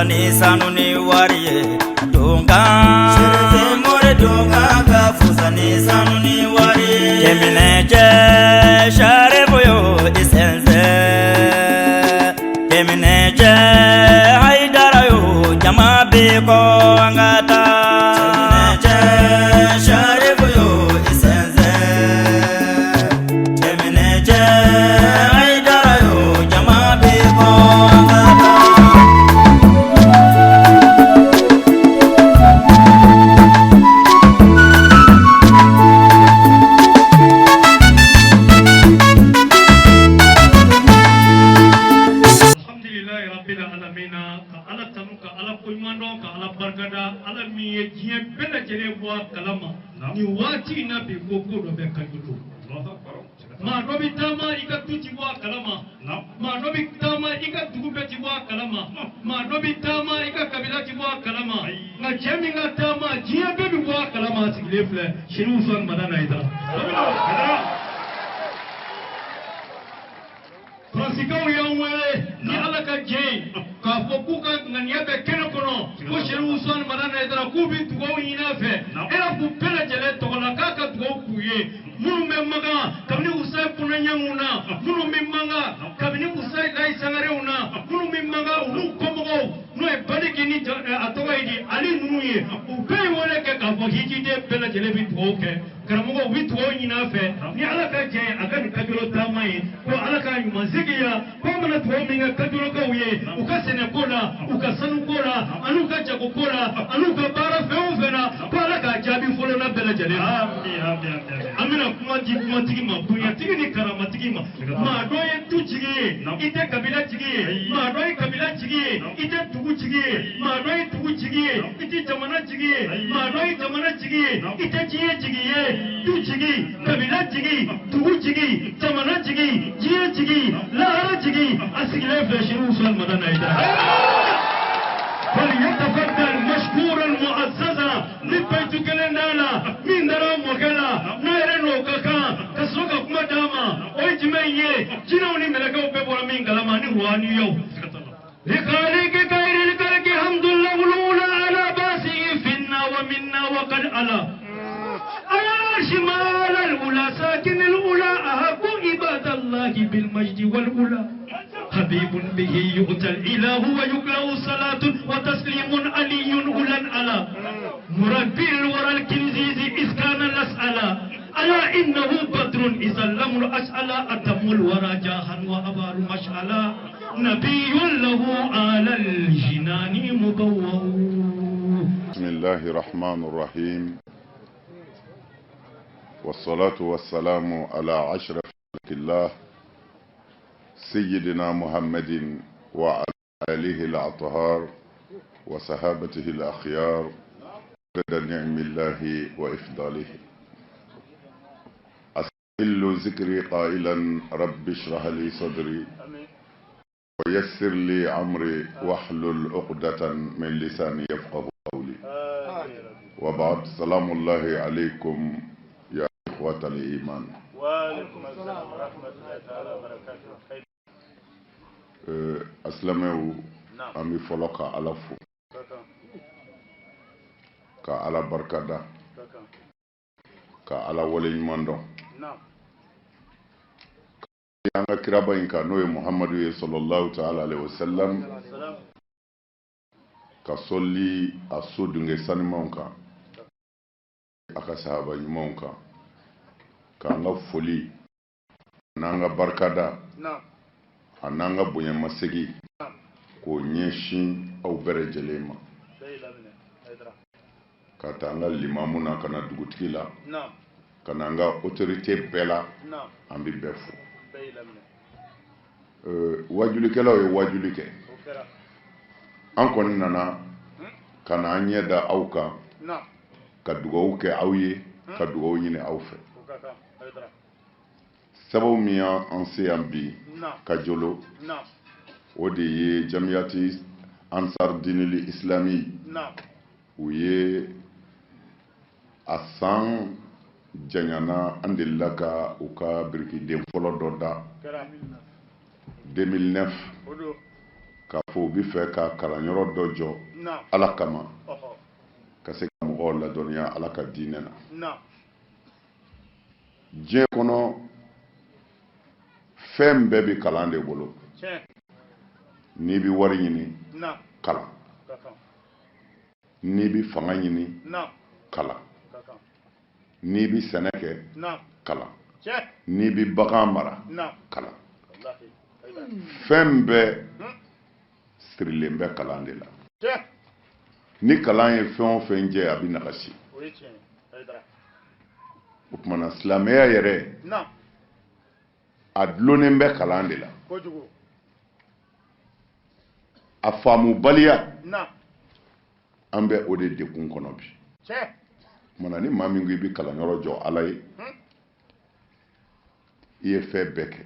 fusani sanuni wariye dunga shereze more dunga ka fusani sanuni wariye kemineje shareboyo isenze kemineje haidarayo jama beko angata kemineje shareboyo isenze kemineje haidarayo jama beko angata. Ni wati na bi koko do be kajuto ma do bi tama ikatu ti wa kalama ma do bi tama ikatu gube ti wa kalama ma do bi tama ikakabila ti wa kalama na jemi nga tama jiya be bi wa kalama sigile fle shiru son madana ida Francisco yawele ni alaka jey ka fokuka ngania be keno kono ko shiru son madana ida kubi tugo ina fe era ku pele jele to la kaka tugo kuye munu me maga kabni usay punanya una munu me manga kabni usay dai sangare una munu me manga ulu komogo no e badiki ni atowa idi ali nuye ube wole ke ka fo hiji de pele jele bi toke karamogo witu ina fe ni alaka je agan kabilo tamai ko alaka mazigiya ko mana to minga kabilo ka uye ukasene kola ukasanu kola anuka jago kola anuka bara feuvena ko alaka jabi folo na bele jele amina kuma tigi ma bunya tigi ni karama tigi ma doye tu tigi ite kabila tigi ma doye kabila tigi ite tugu tigi ma doye tugu tigi ite jamana tigi ma doye jamana tigi ite jiye tigi tu tigi kabila tigi tugu tigi jamana tigi jiye tigi lahara tigi asigile fashiru sal madana ida فليتفضل مشكورا معززا لبيت كلندالا من درام وكلا نيرنو كاكا كسوكا كما داما ويجمعي جنوني ملكو بيبورا من كلاماني وانيو لخالق غير الكرك حمد الله الأولى على باسه فينا ومنا وقد على على شمال الأولى ساكن الأولى أحب عباد الله بالمجد والأولى حبيب به يؤتى الإله ويقلع صلاة وتسليم علي أولا على مربي الورى الكنزيز إذ كان الأسألة ألا إنه بدر إذا لم الأسأل أتم الورى جاها وأبار مشعلا نبي له على الجنان مبوأ. بسم الله الرحمن الرحيم والصلاة والسلام على أشرف خلق الله سيدنا محمد وعلى آله الأطهار وصحابته الأخيار عدد نعم الله وإفضاله. أسئل ذكري قائلا رب اشرح لي صدري ويسر لي أمري واحلل عقدة من لساني يفقه قولي. وبعد سلام الله عليكم يا إخوة الإيمان. وعليكم السلام ورحمة الله تعالى وبركاته. Aslamew ami folo ka ala fo ka ala barkada ka ala wale nyumando yanga kiraba inka noye Muhammadu sallallahu ta'ala alaihi wasallam ka solli asudunge sanimonka aka sahaba nyumonka ka nga foli nanga barkada ananga bonya masegi ko nyeshin au bere jelema katanga limamu na kana dugutikila kananga autorité bela ambi befu wajulikela o wajulike ankon nana kana anyeda auka ka dugo ke awye ka dugo nyine awfe sababu miya an se yan bi ka jolo o de ye jamiyati ansar dinili islami u ye a san janyana an delila ka u ka birikiden fɔlɔ dɔ da 2009 k'a fɔ u bɛ fɛ ka kalanyɔrɔ dɔ jɔ ala kama ka se ka mɔgɔw ladɔnniya ala ka diinɛ na diɲɛ kɔnɔ fɛn bɛɛ bɛ kalan de bolo n'i bɛ wari ɲini kalan n'i bɛ fanga ɲini kalan n'i bɛ sɛnɛ kɛ kalan n'i bɛ bagan mara kalan fɛn bɛɛ sirilen bɛ kalan de la ni kalan ye fɛn o fɛn jɛ a bɛ nagasi o tumana silamɛya yɛrɛ a dulonnen bɛ kalan de la a faamubaliya an bɛ o de dekun kɔnɔ bi o tumana ni maa min ko i bɛ kalanyɔrɔ jɔ ala ye i ye fɛn bɛɛ kɛ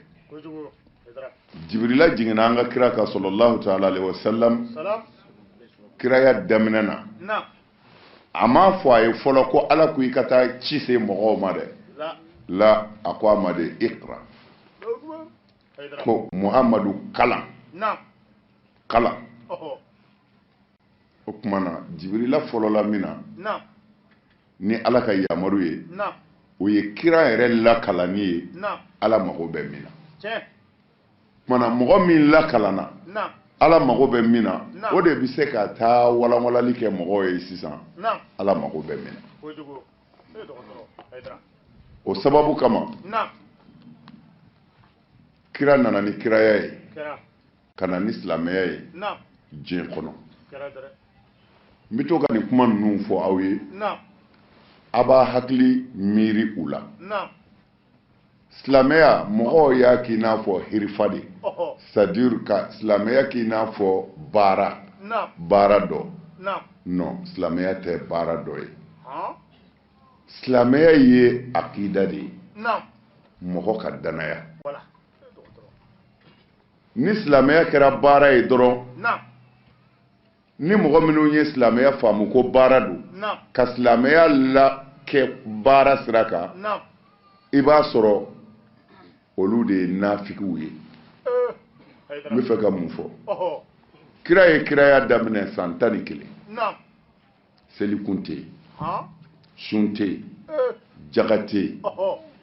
Jibrila jiginna an ka kira kan sallallahu ta'ala alaihi wasallam kiraya daminɛ na a ma fɔ a ye fɔlɔ ko ala ko i ka taa ci se mɔgɔw ma dɛ la a ko a ma de iqra ko Muhamadu kalan o kumana Jibrila fɔlɔla min na ni ala ka yamaru ye o ye kira yɛrɛ lakalanni ye ala mago bɛ min na mana mɔgɔ min lakalanna ala mago bɛ min na o de bɛ se ka taa walanwalali kɛ mɔgɔw ye sisan ala mago bɛ min na o sababu kama kira nana ni kiraya ye ka na ni silamɛya ye diɲɛ kɔnɔ n bɛ to ka nin kuma ninnu fɔ aw ye a b'a hakili miiri u la silamɛya mɔgɔw y'a k'i n'a fɔ hirifa de c'est-à-dire ka silamɛya k'i n'a fɔ baara dɔ non silamɛya tɛ baara dɔ ye silamɛya ye akida de ye mɔgɔ ka danaya ni silamɛya kɛra baara ye dɔrɔn ni mɔgɔ minnu ye silamɛya faamu ko baara don ka silamɛya la kɛ baara sira kan i b'a sɔrɔ olu de ye nafigiw ye n bɛ fɛ ka mun fɔ kira ye kiraya daminɛ san 11 selikun tɛ yen sun tɛ yen jaga tɛ yen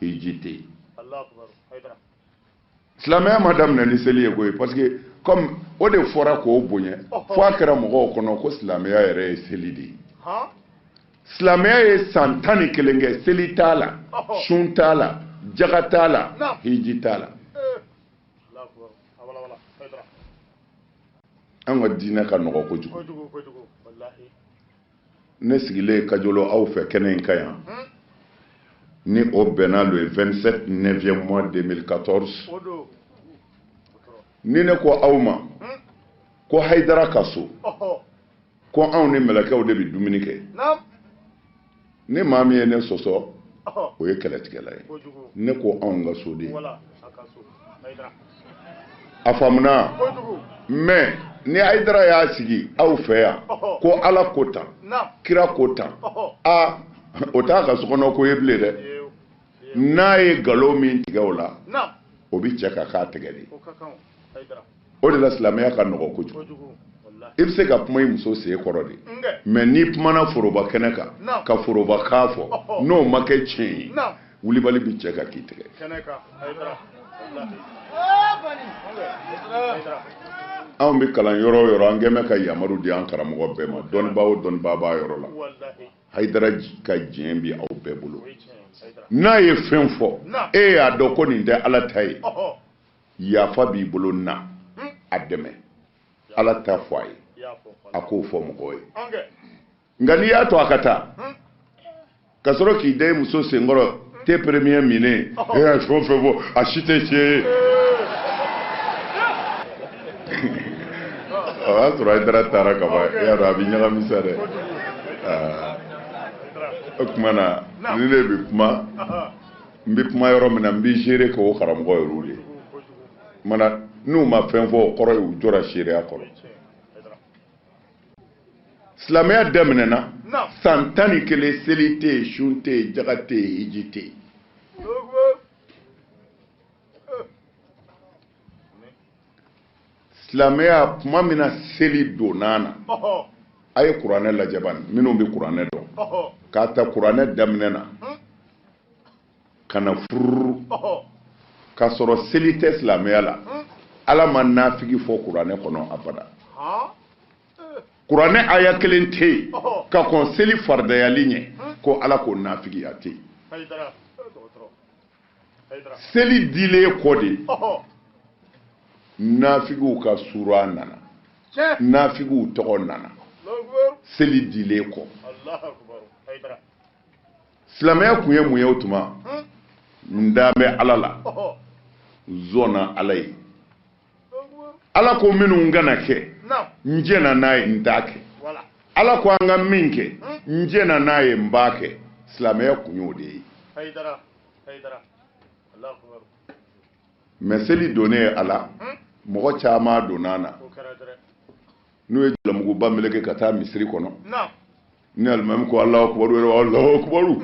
hiji tɛ yen silamɛya ma daminɛ ni seli ye koyi parce que comme o de fɔra k'o bonya fo a kɛra mɔgɔw kɔnɔ ko silamɛya yɛrɛ ye seli de ye silamɛya ye san 11 kɛ seli t'a la sun t'a la jaga t'a la hiji t'a la an ka diinɛ ka nɔgɔ kojugu ne sigilen Kajolo aw fɛ kɛnɛ in ka yan ni o bɛnna le 27 9e mois 2014 ni ne ko aw ma ko Haidara ka so ko anw ni mɛlɛkɛw de bɛ dumuni kɛ ni maa min ye ne sɔsɔ o ye kɛlɛtigɛla ye ne ko anw ka so de a faamuna mais ni Haidara y'a sigi aw fɛ yan ko ala ko tan kira ko tan o t'a ka sokɔnɔ ko ye bilen dɛ n'a ye nkalon min tigɛ o la o bɛ cɛ ka k'a tigɛ de o de la silamɛya ka nɔgɔ kojugu i bɛ se ka kuma i muso sen kɔrɔ de mais n'i kumana foroba kɛnɛ kan ka foroba kan fɔ n'o ma kɛ tiɲɛ ye wulibali bɛ cɛ ka k'i tigɛ anw bɛ kalan yɔrɔ o yɔrɔ an kɛn bɛ ka yamaru di an karamɔgɔ bɛɛ ma dɔnnibaa o dɔnnibaa b'a yɔrɔ la Haidara ka diɲɛ bi aw bɛɛ bolo n'a ye fɛn fɔ e y'a dɔn ko nin tɛ ala ta ye yafa b'i bolo na a dɛmɛ ala ta fɔ a ye a k'o fɔ mɔgɔw ye nka n'i y'a to a ka taa ka sɔrɔ k'i da i muso senkɔrɔ te premier minɛ e y'a fɛn o fɛn fɔ a si tɛ tiɲɛ ye o y'a sɔrɔ Haidara taara ka ban e y'a dɔn a bɛ ɲagami sa dɛ o tuma na ni ne bɛ kuma n bɛ kuma yɔrɔ min na n bɛ gérer k'o karamɔgɔ yɛrɛw de mana n'u ma fɛn fɔ o kɔrɔ ye u jɔra seereya kɔrɔ silamɛya daminɛna san 11 seli tɛ yen sun tɛ yen jaga tɛ yen hiji tɛ yen silamɛya kuma min na seli donna na a ye kuranɛ lajɛ ban minnu bɛ kuranɛ dɔn k'a ta kuranɛ daminɛ na ka na furu k'a sɔrɔ seli tɛ silamɛya la ala ma nafigi fɔ kuranɛ kɔnɔ abada kuranɛ aya kelen tɛ yen ka kɔn seli faridayali ɲɛ ko ala k'o nafigi a tɛ yen seli dilen kɔ de nafigiw ka sura nana nafigiw tɔgɔ nana seli dilen kɔ silamɛya kun ye mun ye o tuma n da bɛ ala la zɔnna ala ye ala ko minnu kana kɛ n jɛna n'a ye n t'a kɛ ala ko an ka min kɛ n jɛna n'a ye n b'a kɛ silamɛya kun y'o de ye mais seli donnen ye ala mɔgɔ caman donna na n'u ye jalamuguba meleke ka taa misiri kɔnɔ ni alimami ko alahu akubaru yɛrɛ alahu akubaru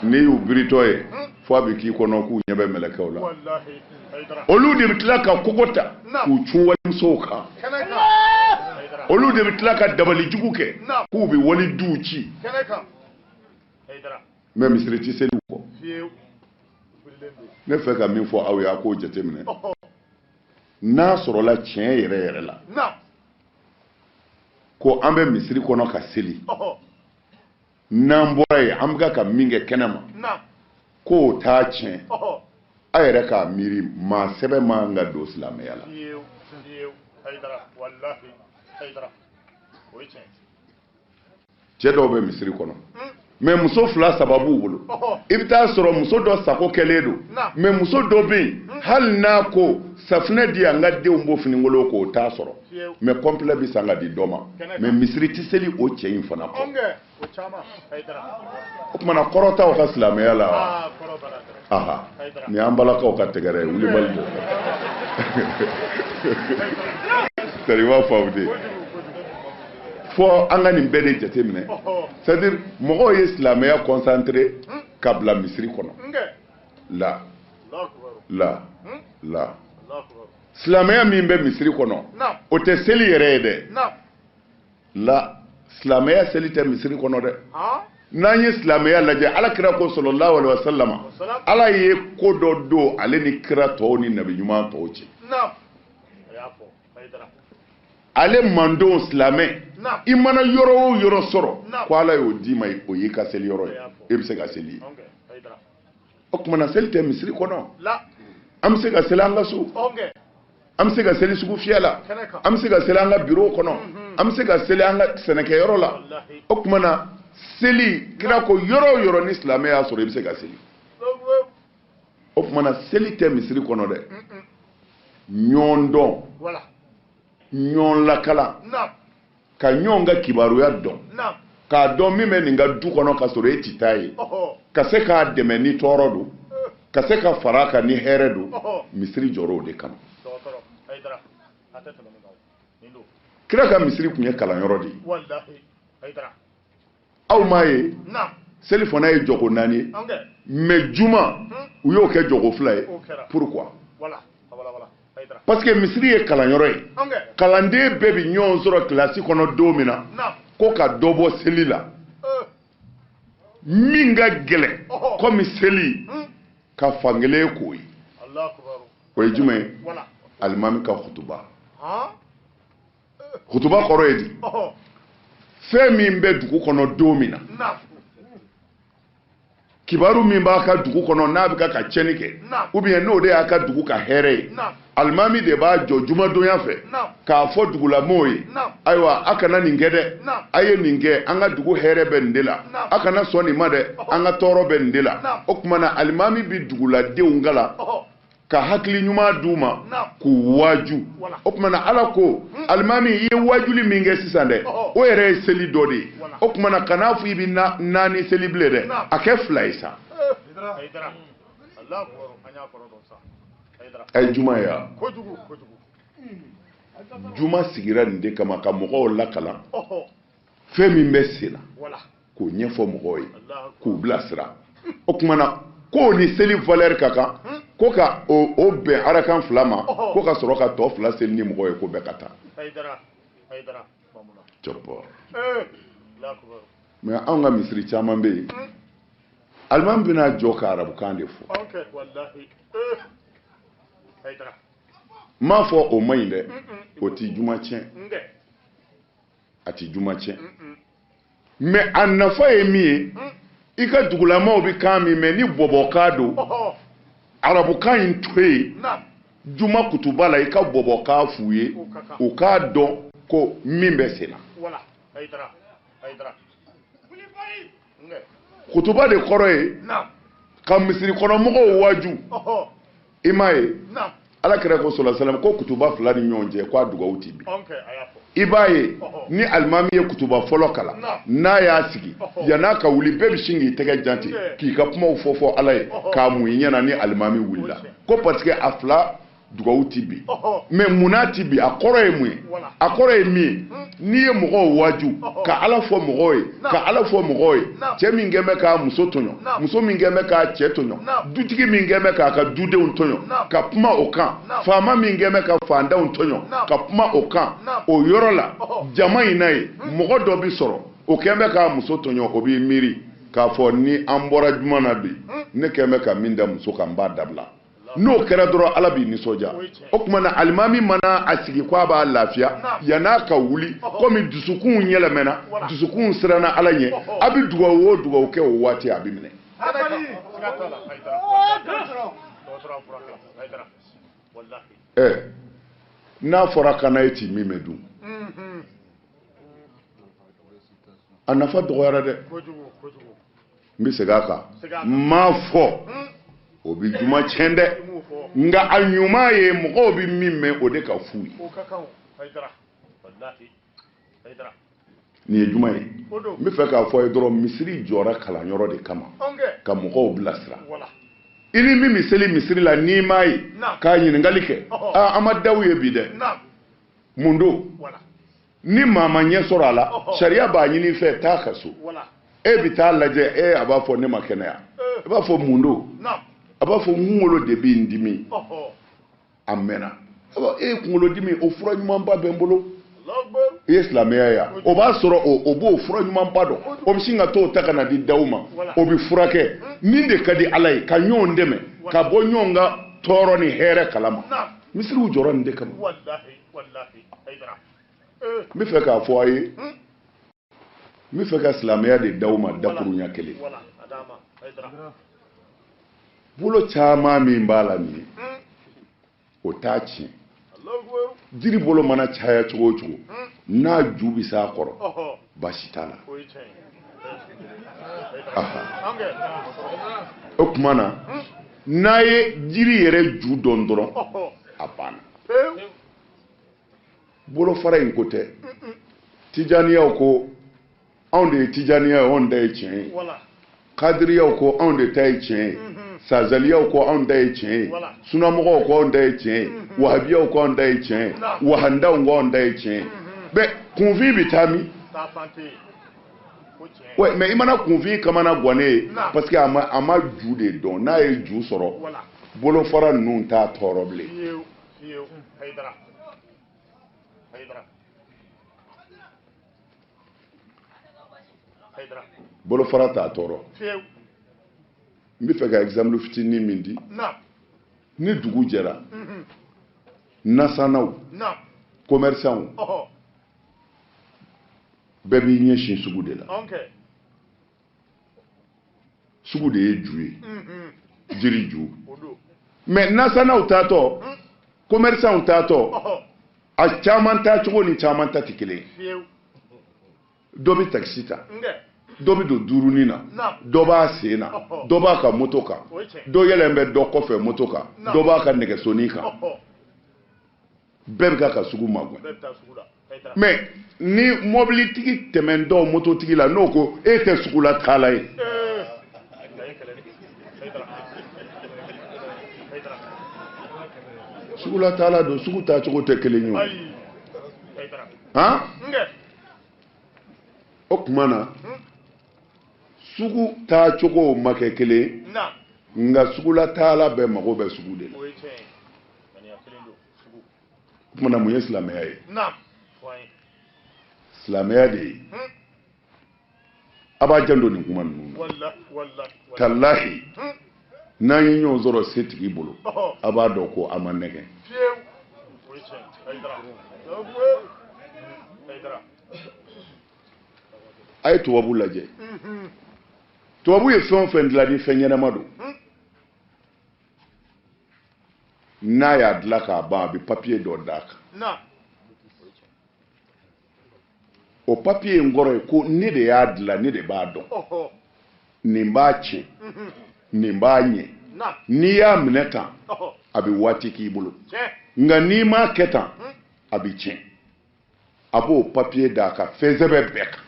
n'i y'u biritɔ ye fo a bɛ k'i kɔnɔ k'u ɲɛ bɛ mɛlɛkɛw la olu de bɛ tila ka kogo ta k'u cun walimusow kan olu de bɛ tila ka dabalijugu kɛ k'u bɛ waliduw ci mais misiri tɛ seliw kɔ ne fɛ ka min fɔ aw ye a k'o jateminɛ n'a sɔrɔla tiɲɛ yɛrɛ yɛrɛ la ko an bɛ misiri kɔnɔ ka seli n'an bɔra ye an bɛ ka min kɛ kɛnɛ ma k'o t'a tiɲɛ a yɛrɛ k'a miiri maa sɛbɛn man ka don silamɛya la cɛ dɔw bɛ misiri kɔnɔ mais muso fila saba b'u bolo i bɛ taa sɔrɔ muso dɔ sago kɛlen don mais muso dɔ bɛ yen hali n'a ko safinɛ di an ka denw bɔ finikolon k'o t'a sɔrɔ mais complet bɛ san ka di dɔ ma mais misiri tɛ seli o cɛ in fana kɔ o tumana kɔrɔtaw ka silamɛya la aha nin y'an balakaw ka tɛgɛrɛ ye wulibali don c'est-à-dire i b'a faamu de fɔ an ka nin bɛɛ de jateminɛ c'est-à-dire mɔgɔw ye silamɛya concentré ka bila misiri kɔnɔ la silamɛya min bɛ misiri kɔnɔ o tɛ seli yɛrɛ ye dɛ la silamɛya seli tɛ misiri kɔnɔ dɛ n'an ye silamɛya lajɛ alakira ko sallallahu alaihi wasallam ala ye ko dɔ don ale ni kira tɔw ni nabi ɲuman tɔw cɛ ale mandon silamɛ i mana yɔrɔ o yɔrɔ sɔrɔ ko ala y'o d'i ma o y'i ka seli yɔrɔ ye e bɛ se ka seli o tumana seli tɛ misiri kɔnɔ an bɛ se ka seli an ka so an bɛ se ka seli sugu fiyɛ la an bɛ se ka seli an ka bureau kɔnɔ an bɛ se ka seli an ka sɛnɛkɛyɔrɔ la o tumana seli kira ko yɔrɔ o yɔrɔ ni silamɛ y'a sɔrɔ i bɛ se ka seli o tumana seli tɛ misiri kɔnɔ dɛ ɲɔgɔn dɔn ɲɔgɔn lakala ka ɲɔgɔn ka kibaruya dɔn k'a dɔn min bɛ nin ka du kɔnɔ ka sɔrɔ e tɛ taa ye ka se k'a dɛmɛ ni tɔɔrɔ don ka se ka fara kan ni hɛrɛ don misiri jɔrɔ o de kama kira ka misiri tun ye kalanyɔrɔ de ye aw m'a ye seli fana ye jɔgo 4 ye mais juma u y'o kɛ jɔgo 2 ye pourquoi parce que misiri ye kalanyɔrɔ ye kalanden bɛɛ bɛ ɲɔgɔn sɔrɔ kilasi kɔnɔ don min na ko ka dɔ bɔ seli la min ka gɛlɛn komi seli ka fankelen k'o ye o ye jumɛn ye alimami ka hutuba hutuba kɔrɔ ye di fɛn min bɛ dugu kɔnɔ don min na kibaru min b'a ka dugu kɔnɔ n'a bɛ ka tiɲɛni kɛ ou bien n'o de y'a ka dugu ka hɛrɛ ye alimami de b'a jɔ jumadonya fɛ k'a fɔ dugulamɔɔw ye ayiwa a kana nin kɛ dɛ a ye nin kɛ an ka dugu hɛrɛ bɛ nin de la a kana sɔn nin ma dɛ an ka tɔɔrɔ bɛ nin de la o tumana alimami bɛ duguladenw kala ka hakili ɲuman d'u ma k'u waaju o tumana ala ko alimami i ye waajuli min kɛ sisan dɛ o yɛrɛ ye seli dɔ de ye o tumana kan'a fɔ i bɛ 4 seli bilen dɛ a kɛ 2 ye sa a ye juma ye wa juma sigira nin de kama ka mɔgɔw lakalan fɛn min bɛ sen na k'o ɲɛfɔ mɔgɔw ye k'u bilasira o tumana k'o ni seli valeur ka kan ko ka o bɛn arakan fila ma ko ka sɔrɔ ka tɔ fila seli ni mɔgɔ ye ko bɛɛ ka taa cɔpɔ mais anw ka misiri caman bɛ yen alimami bɛna jɔ ka arabukan de fɔ n m'a fɔ o man ɲi dɛ o ti juma tiɲɛ a ti juma tiɲɛ mais a nafa ye min ye i ka dugulamaw bɛ kan min mɛn ni bɔbɔkan don arabukan in to yen juma kutuba la i ka bɔbɔkan f'u ye u k'a dɔn ko min bɛ sen na kutuba de kɔrɔ ye ka misiri kɔnɔ mɔgɔw waju i m'a ye ala kɛra ko sɔlɔ salam ko kutuba fila ni ɲɔgɔn cɛ k'a dugawu ti bi i b'a ye ni alimami ye kutuba fɔlɔ kalan n'a y'a sigi yan'a ka wuli bɛɛ bi sin k'i tɛgɛ jan ten k'i ka kumaw fɔ ala ye k'a mun i ɲɛna ni alimami wulila ko parce que a fila dugawu ti bi mais munna ti bi a kɔrɔ ye mun ye a kɔrɔ ye min ye n'i ye mɔgɔw waju ka ala fɔ mɔgɔw ye ka ala fɔ mɔgɔw ye cɛ min kɛn bɛ k'a muso tɔɲɔ muso min kɛn bɛ k'a cɛ tɔɲɔ dutigi min kɛn bɛ k'a ka dudenw tɔɲɔ ka kuma o kan faama min kɛn bɛ ka fantanw tɔɲɔ ka kuma o kan o yɔrɔ la jama in na ye mɔgɔ dɔ bi sɔrɔ o kɛn bɛ k'a muso tɔɲɔ o b'i miiri k'a fɔ ni an bɔra juma na bi ne kɛn bɛ ka min da muso kan n b'a dabila n'o kɛra dɔrɔn ala b'i nisɔndiya o tuma na alimami mana a sigi ko a b'a lafiya yan'a ka wuli komi dusukun yɛlɛmɛna dusukun siranna ala ɲɛ a bɛ dugawu o dugawu kɛ o waati a bɛ minɛ n'a fɔra kana ye ti min bɛ dun a nafa dɔgɔyara dɛ n bɛ segin a kan n m'a fɔ o bi juma tiɲɛ dɛ nka a ɲuman ye mɔgɔw bi min mɛn o de ka fu ye nin ye juma ye n bɛ fɛ k'a fɔ ye dɔrɔn misiri jɔra kalanyɔrɔ de kama ka mɔgɔw bilasira i ni min bɛ seli misiri la n'i m'a ye k'a ɲininkali kɛ an ma daw ye bi dɛ mun don ni maa ma ɲɛ sɔrɔ a la sariya b'a ɲini i fɛ taa ka so e bɛ taa lajɛ a b'a fɔ ne ma kɛnɛya i b'a fɔ mun don a b'a fɔ kunkolo de bɛ n dimi a mɛnna kunkolo dimi o fura ɲumanba bɛ n bolo i ye silamɛya ya o b'a sɔrɔ o b'o fura ɲumanba dɔn o bɛ sin ka t'o ta ka na di daw ma o bɛ furakɛ nin de ka di ala ye ka ɲɔgɔn dɛmɛ ka bɔ ɲɔgɔn ka tɔɔrɔ ni hɛrɛ kalama misiriw jɔra nin de kama n bɛ fɛ k'a fɔ a ye n bɛ fɛ ka silamɛya de daw ma dakuruɲa kelen bolo caman min b'a la nin ye o t'a tiɲɛ jiri bolo mana caya cogo o cogo n'a ju bɛ s'a kɔrɔ baasi t'a la o tuma na n'a ye jiri yɛrɛ ju dɔn dɔrɔn a banna bolofara in ko tɛ tijaniyaw ko anw de ye tijaniya ye anw da ye tiɲɛ ye kadiriyaw ko anw de ta ye tiɲɛ ye sazaliyaw ko anw da ye tiɲɛ ye sunamɔgɔw ko anw da ye tiɲɛ ye wahabiyaw ko anw da ye tiɲɛ ye wahandaw ko anw da ye tiɲɛ ye bɛɛ kunfin bɛ taa min mais i mana kunfin kamana gan ne ye parce que a ma ju de dɔn n'a ye ju sɔrɔ bolofara ninnu t'a tɔɔrɔ bilen bolofara t'a tɔɔrɔ n bɛ fɛ ka exemple fitinin min di ni dugu jɛra nasanaw commerçants bɛɛ b'i ɲɛsin sugu de la sugu de ye ju ye jiri ju mais nasanaw taatɔ commerçants taatɔ a caman taa cogo ni caman ta tɛ kelen ye dɔ bɛ taxi ta dɔ bɛ don duurunin na dɔ b'a sen na dɔ b'a ka moto kan dɔ yɛlɛn bɛ dɔ kɔfɛ moto kan dɔ b'a ka nɛgɛsonin kan bɛɛ bɛ ka sugu magɛn mais ni mobilitigi tɛmɛ dɔw mototigi la n'o ko e tɛ sugu la taala ye sugu la taala don sugu taa cogo tɛ kelen ye han o tuma na sugu taa cogo ma kɛ kelen nga sugula taala bɛɛ mago bɛ sugu de la kumana mun ye silamɛya ye silamɛya de ye a b'a janto nin kuma ninnu talahi n'an ye ɲɔgɔn sɔrɔ setigi bolo a b'a dɔn ko a ma nɛgɛn a ye tubabu lajɛ tubabu ye fɛn o fɛn dilan ni fɛn ɲɛnama don n'a y'a dilan k'a ban a bɛ papiye dɔ d'a kan o papiye in kɔrɔ ye ko ne de y'a dilan ne de b'a dɔn nin b'a tiɲɛ nin b'a ɲɛ n'i y'a minɛ tan a bɛ waati k'i bolo nka n'i m'a kɛ tan a bɛ tiɲɛ a b'o papiye d'a kan fɛn sɛbɛn bɛɛ kan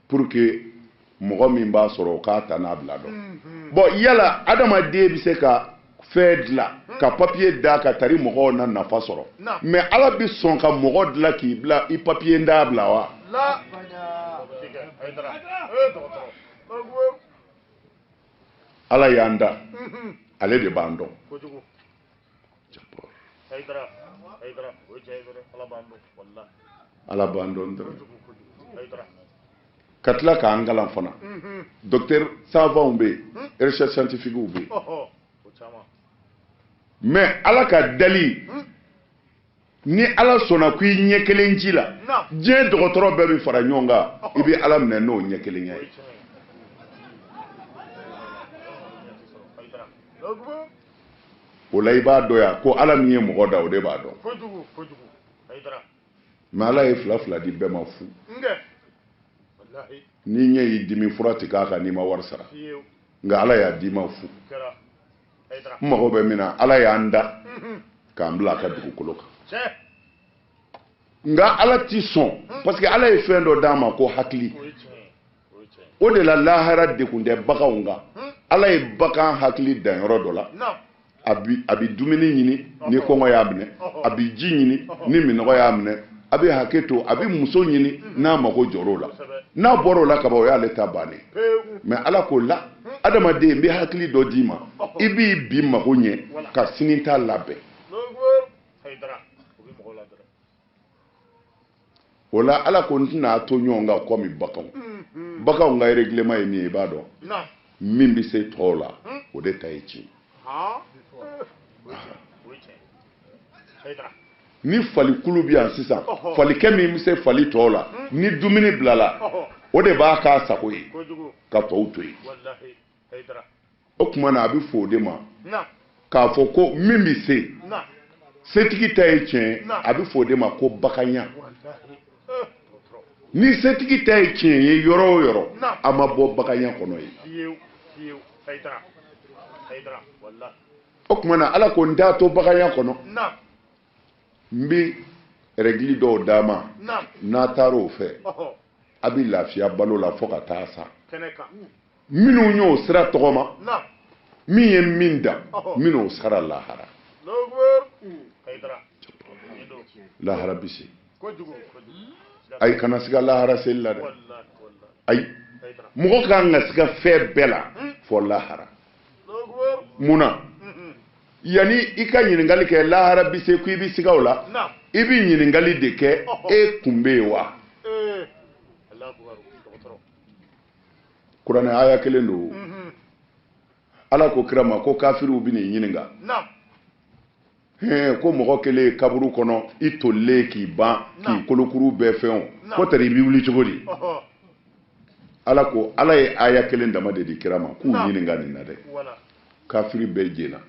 pour que mɔgɔ min b'a sɔrɔ o k'a ta n'a bila dɔn bon yala adamaden bɛ se ka fɛn dilan ka papiye d'a kan tari mɔgɔw na nafa sɔrɔ mais ala bɛ sɔn ka mɔgɔ dilan k'i bila i papiye d'a bila wa ala y'an da ale de b'an dɔn ala b'an dɔn dɔrɔn ka tila k'an kalan fana docteur savants bɛ yen recherche scientifique bɛ yen mais ala ka dali ni ala sɔnna ko i ɲɛ kelen ci la diɲɛ dɔgɔtɔrɔ bɛɛ bɛ fara ɲɔgɔn kan i bɛ ala minɛ n'o ɲɛ kelenya ye o la i b'a dɔn yan ko ala min ye mɔgɔ da o de b'a dɔn mais ala ye fila fila di bɛɛ ma fu ni ɲɛ y'i dimi fura tɛ k'a kan n'i ma wari sara nka ala y'a d'i ma fu n mago bɛ min na ala y'an da k'an bila a ka dugukolo kan nka ala t'i sɔn parce que ala ye fɛn dɔ d'an ma ko hakili o de la lahara dekun tɛ baganw kan ala ye bagan hakili dan yɔrɔ dɔ la a bɛ dumuni ɲini ni kɔngɔ y'a minɛ a bɛ ji ɲini ni minɔgɔ y'a minɛ a bɛ hakɛ to a bɛ muso ɲini n'a mago jɔr'o la n'a bɔr'o la kaban o y'ale ta bannen mais ala k'o la adamaden n bɛ hakili dɔ d'i ma i b'i bi mago ɲɛ ka sini ta labɛn o la ala ko n tɛna to ɲɔgɔn kan komi baganw ka règlement ye min ye i b'a dɔn min bɛ se tɔw la o de ta ye tiɲɛ ni falikulu bɛ yan sisan falikɛ min bɛ se fali tɔw la ni dumuni bilala o de b'a k'a sago ye ka tɔw to yen o tuma na a bɛ fɔ o de ma k'a fɔ ko min bɛ se setigi ta ye tiɲɛ a bɛ fɔ o de ma ko baganya ni setigi ta ye tiɲɛ ye yɔrɔ o yɔrɔ a ma bɔ baganya kɔnɔ ye o tuma na ala ko n t'a to baganya kɔnɔ n bɛ règle dɔw d'a ma n'a taara o fɛ a bɛ lafiya balo la fo ka taa sa minnu y'o sira tɔgɔma min ye min da minnu sara lahara lahara bɛ se ayi kana siga lahara seli la dɛ ayi mɔgɔ kan ka siga fɛn bɛɛ la fɔ lahara munna yanni i ka ɲininkali kɛ lahara bɛ se ko i bɛ siga o la i bɛ ɲininkali de kɛ e kun bɛ yen wa kuranɛ aya kelen don ala ko kira ma ko kafiriw bɛ n'i ɲininka ko mɔgɔ kelen ye kaburu kɔnɔ i tolilen k'i ban k'i kolokuru bɛɛ fɛnw ko tari i bɛ wuli cogo di ala ko ala ye aya kelen dama de di kira ma k'u ɲininka nin na dɛ kafiri bɛɛ jɛna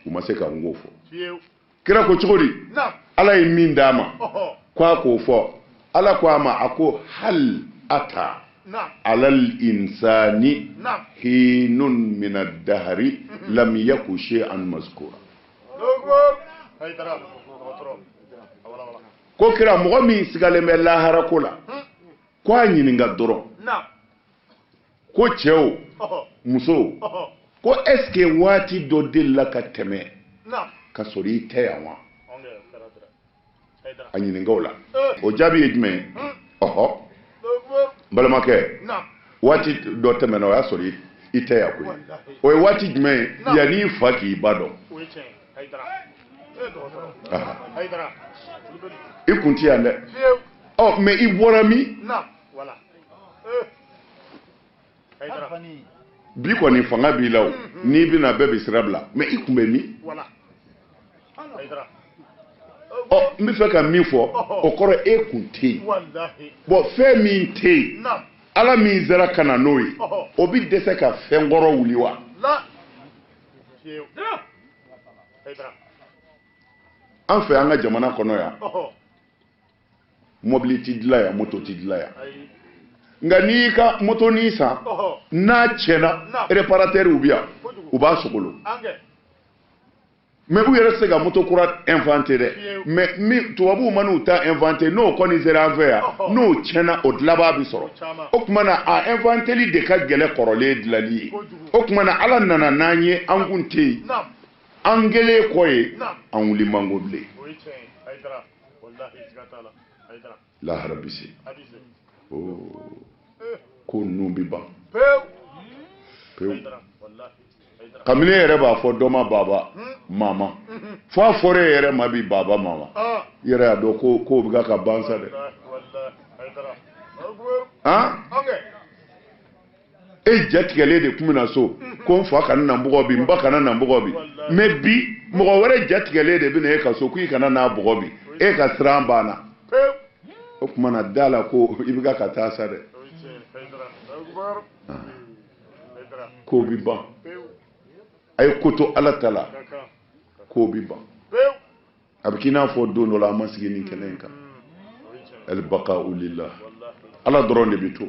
u ma se ka n ko fɔ kira ko cogo di ala ye min d'a ma k'a k'o fɔ ala ko a ma a ko hal ata alal insani hinun min ad-dahri lam yaku shay'an mazkura ko kira mɔgɔ min sigalen bɛ lahara ko la ko a ɲininka dɔrɔn ko cɛw musow ko est-ce que waati dɔ delila ka tɛmɛ ka sɔrɔ i tɛ yan wa a ɲininka o la o jaabi ye jumɛn ɔhɔ balimakɛ waati dɔ tɛmɛna o y'a sɔrɔ I tɛ yan koyi o ye waati jumɛn ye yanni I fa k'i ba dɔn I kun ti yan dɛ ɔ mais I bɔra min bi kɔni fanga b'i la o n'i bɛna bɛɛ bɛ sira bila mais I kun bɛ min ɔ n bɛ fɛ ka min fɔ o kɔrɔ e kun tɛ yen bon fɛn min tɛ yen Ala min sera ka na n'o ye o bɛ dɛsɛ ka fɛn kɔrɔ wuli wa an fɛ an ka jamana kɔnɔ yan mobili ti dilan yan moto ti dilan yan nka n'i y'i ka moto ni san n'a tiɲɛna réparateur bɛ yan u b'a sogolo mais u yɛrɛ tɛ se ka moto kura inventé dɛ mais min tubabuw ma n'u ta inventé n'o kɔni sera an fɛ yan n'o tiɲɛna o dilanbaa bɛ sɔrɔ o tuma na a inventeli de ka gɛlɛn kɔrɔlen dilanli ye o tuma na Ala nana n'an ye an kun tɛ yen an kɛlen kɔ ye an wuli man go bilen lahara bɛ se ko ninnu bɛ ban pewu kabini yɛrɛ b'a fɔ dɔ ma baba mama fo a fɔra e yɛrɛ ma bi baba mama i yɛrɛ y'a dɔn ko bɛ ka ban sa dɛ e jatigɛlen de tun bɛ na so ko n fa kana na bɔgɔ bi n ba kana na bɔgɔ bi mais bi mɔgɔ wɛrɛ jatigɛlen de bɛ na e ka so k'i kana na bɔgɔ bi e ka siran banna o tuma na da la ko i bɛ ka taa sa dɛ ko bɛ ban a ye ko to Ala ta la ko bɛ ban a bɛ k'i n'a fɔ don dɔ la an ma sigi nin kɛnɛ in kan al-baqa'u lillah Ala dɔrɔn de bɛ to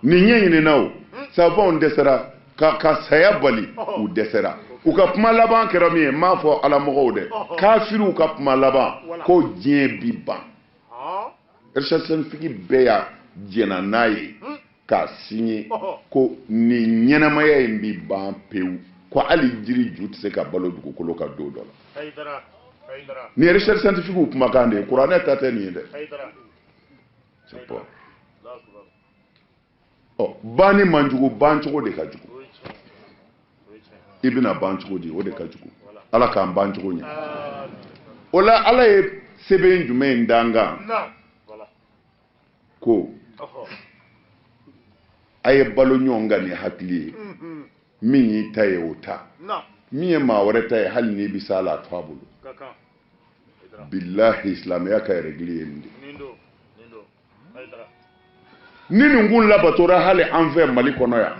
nin ɲɛɲinina o savants dɛsɛra ka saya bali u dɛsɛra u ka kuma laban kɛra min ye n m'a fɔ Ala mɔgɔw dɛ kafiriw ka kuma laban ko diɲɛ bi ban recherche scientifique bɛɛ y'a jɛna n'a ye k'a signé ko nin ɲɛnamaya in bi ban pewu ko hali jiri ju tɛ se ka balo dugukolo ka don dɔ la nin ye recherche scientifique kumakan de ye kuranɛ ta tɛ nin ye dɛ c'est pas banni man jugu ban cogo de ka jugu I bɛna ban cogo di o de ka jugu Ala k'an ban cogo ɲɛ o la Ala ye sɛbɛn jumɛn d'an kan ko a ye balo ɲɔgɔn kan ni hakili ye min y'i ta ye o ta min ye maa wɛrɛ ta ye hali n'i bɛ s'a la a to a bolo bilahi silamɛya ka règle ye nin de ni nin kun labatora hali an fɛ Mali kɔnɔ yan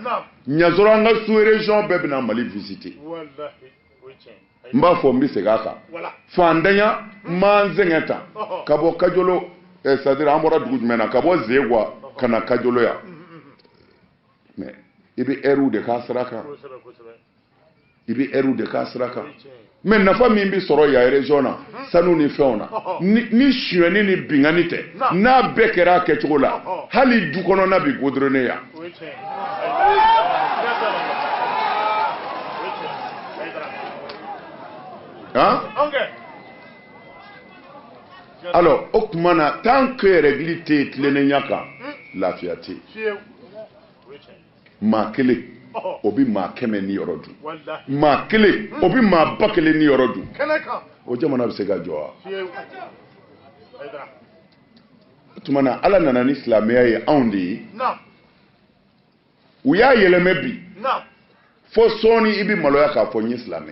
ɲasɔrɔ an ka sous-région bɛɛ bɛna Mali visiter n b'a fɔ n bɛ segin a kan fantanya m'an sɛgɛn tan ka bɔ Kajolo c'est-à-dire an bɔra dugu jumɛn na ka bɔ Zegwa ka na Kajolo yan mais I bɛ heure de k'a sira kan I bɛ heure de k'a sira kan mais nafa min bɛ sɔrɔ yan région na sanu ni fɛnw na ni suyɛnni ni binkani tɛ n'a bɛɛ kɛra a kɛcogo la hali du kɔnɔna bɛ goudronné yan alors o tuma na tant que règle tɛ yen tilennenya kan lafiya tɛ yen maa kelen o bɛ maa kɛmɛ ni yɔrɔ dun maa kelen o bɛ maa ba kelen ni yɔrɔ dun o jamana bɛ se ka jɔ wa o tuma na Ala nana ni silamɛya ye anw de ye u y'a yɛlɛmɛ bi fo sɔɔni I bɛ maloya k'a fɔ n ye silamɛ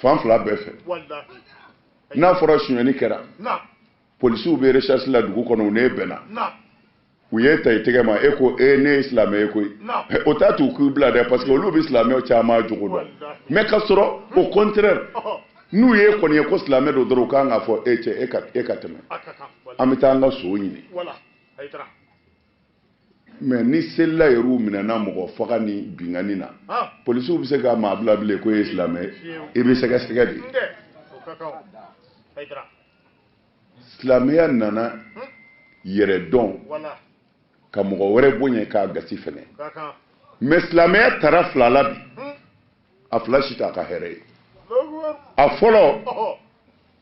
fan fila bɛɛ fɛ n'a fɔra suyɛnni kɛra polisiw bɛ recherche la dugu kɔnɔ u n'e bɛnna u ye ta I tɛgɛ ma e ko ne ye silamɛ ye koyi o t'a t'u k'u bila dɛ parce que olu bɛ silamɛw caman jogo dɔn mais ka sɔrɔ au contraire n'u ye kɔni ye ko silamɛ don dɔrɔn u kan k'a fɔ e cɛ e ka tɛmɛ an bɛ taa an ka so ɲini mais ni selila yɛrɛ minɛna mɔgɔ faga ni binkani na polisiw bɛ se ka maa bila bilen ko e ye silamɛ I bɛ sɛgɛsɛgɛ de silamɛya nana yɛrɛ dɔn ka mɔgɔ wɛrɛ bonya k'a gasi fɛnɛ mais silamɛya tara fila la bi a fila si t'a ka hɛrɛ ye a fɔlɔ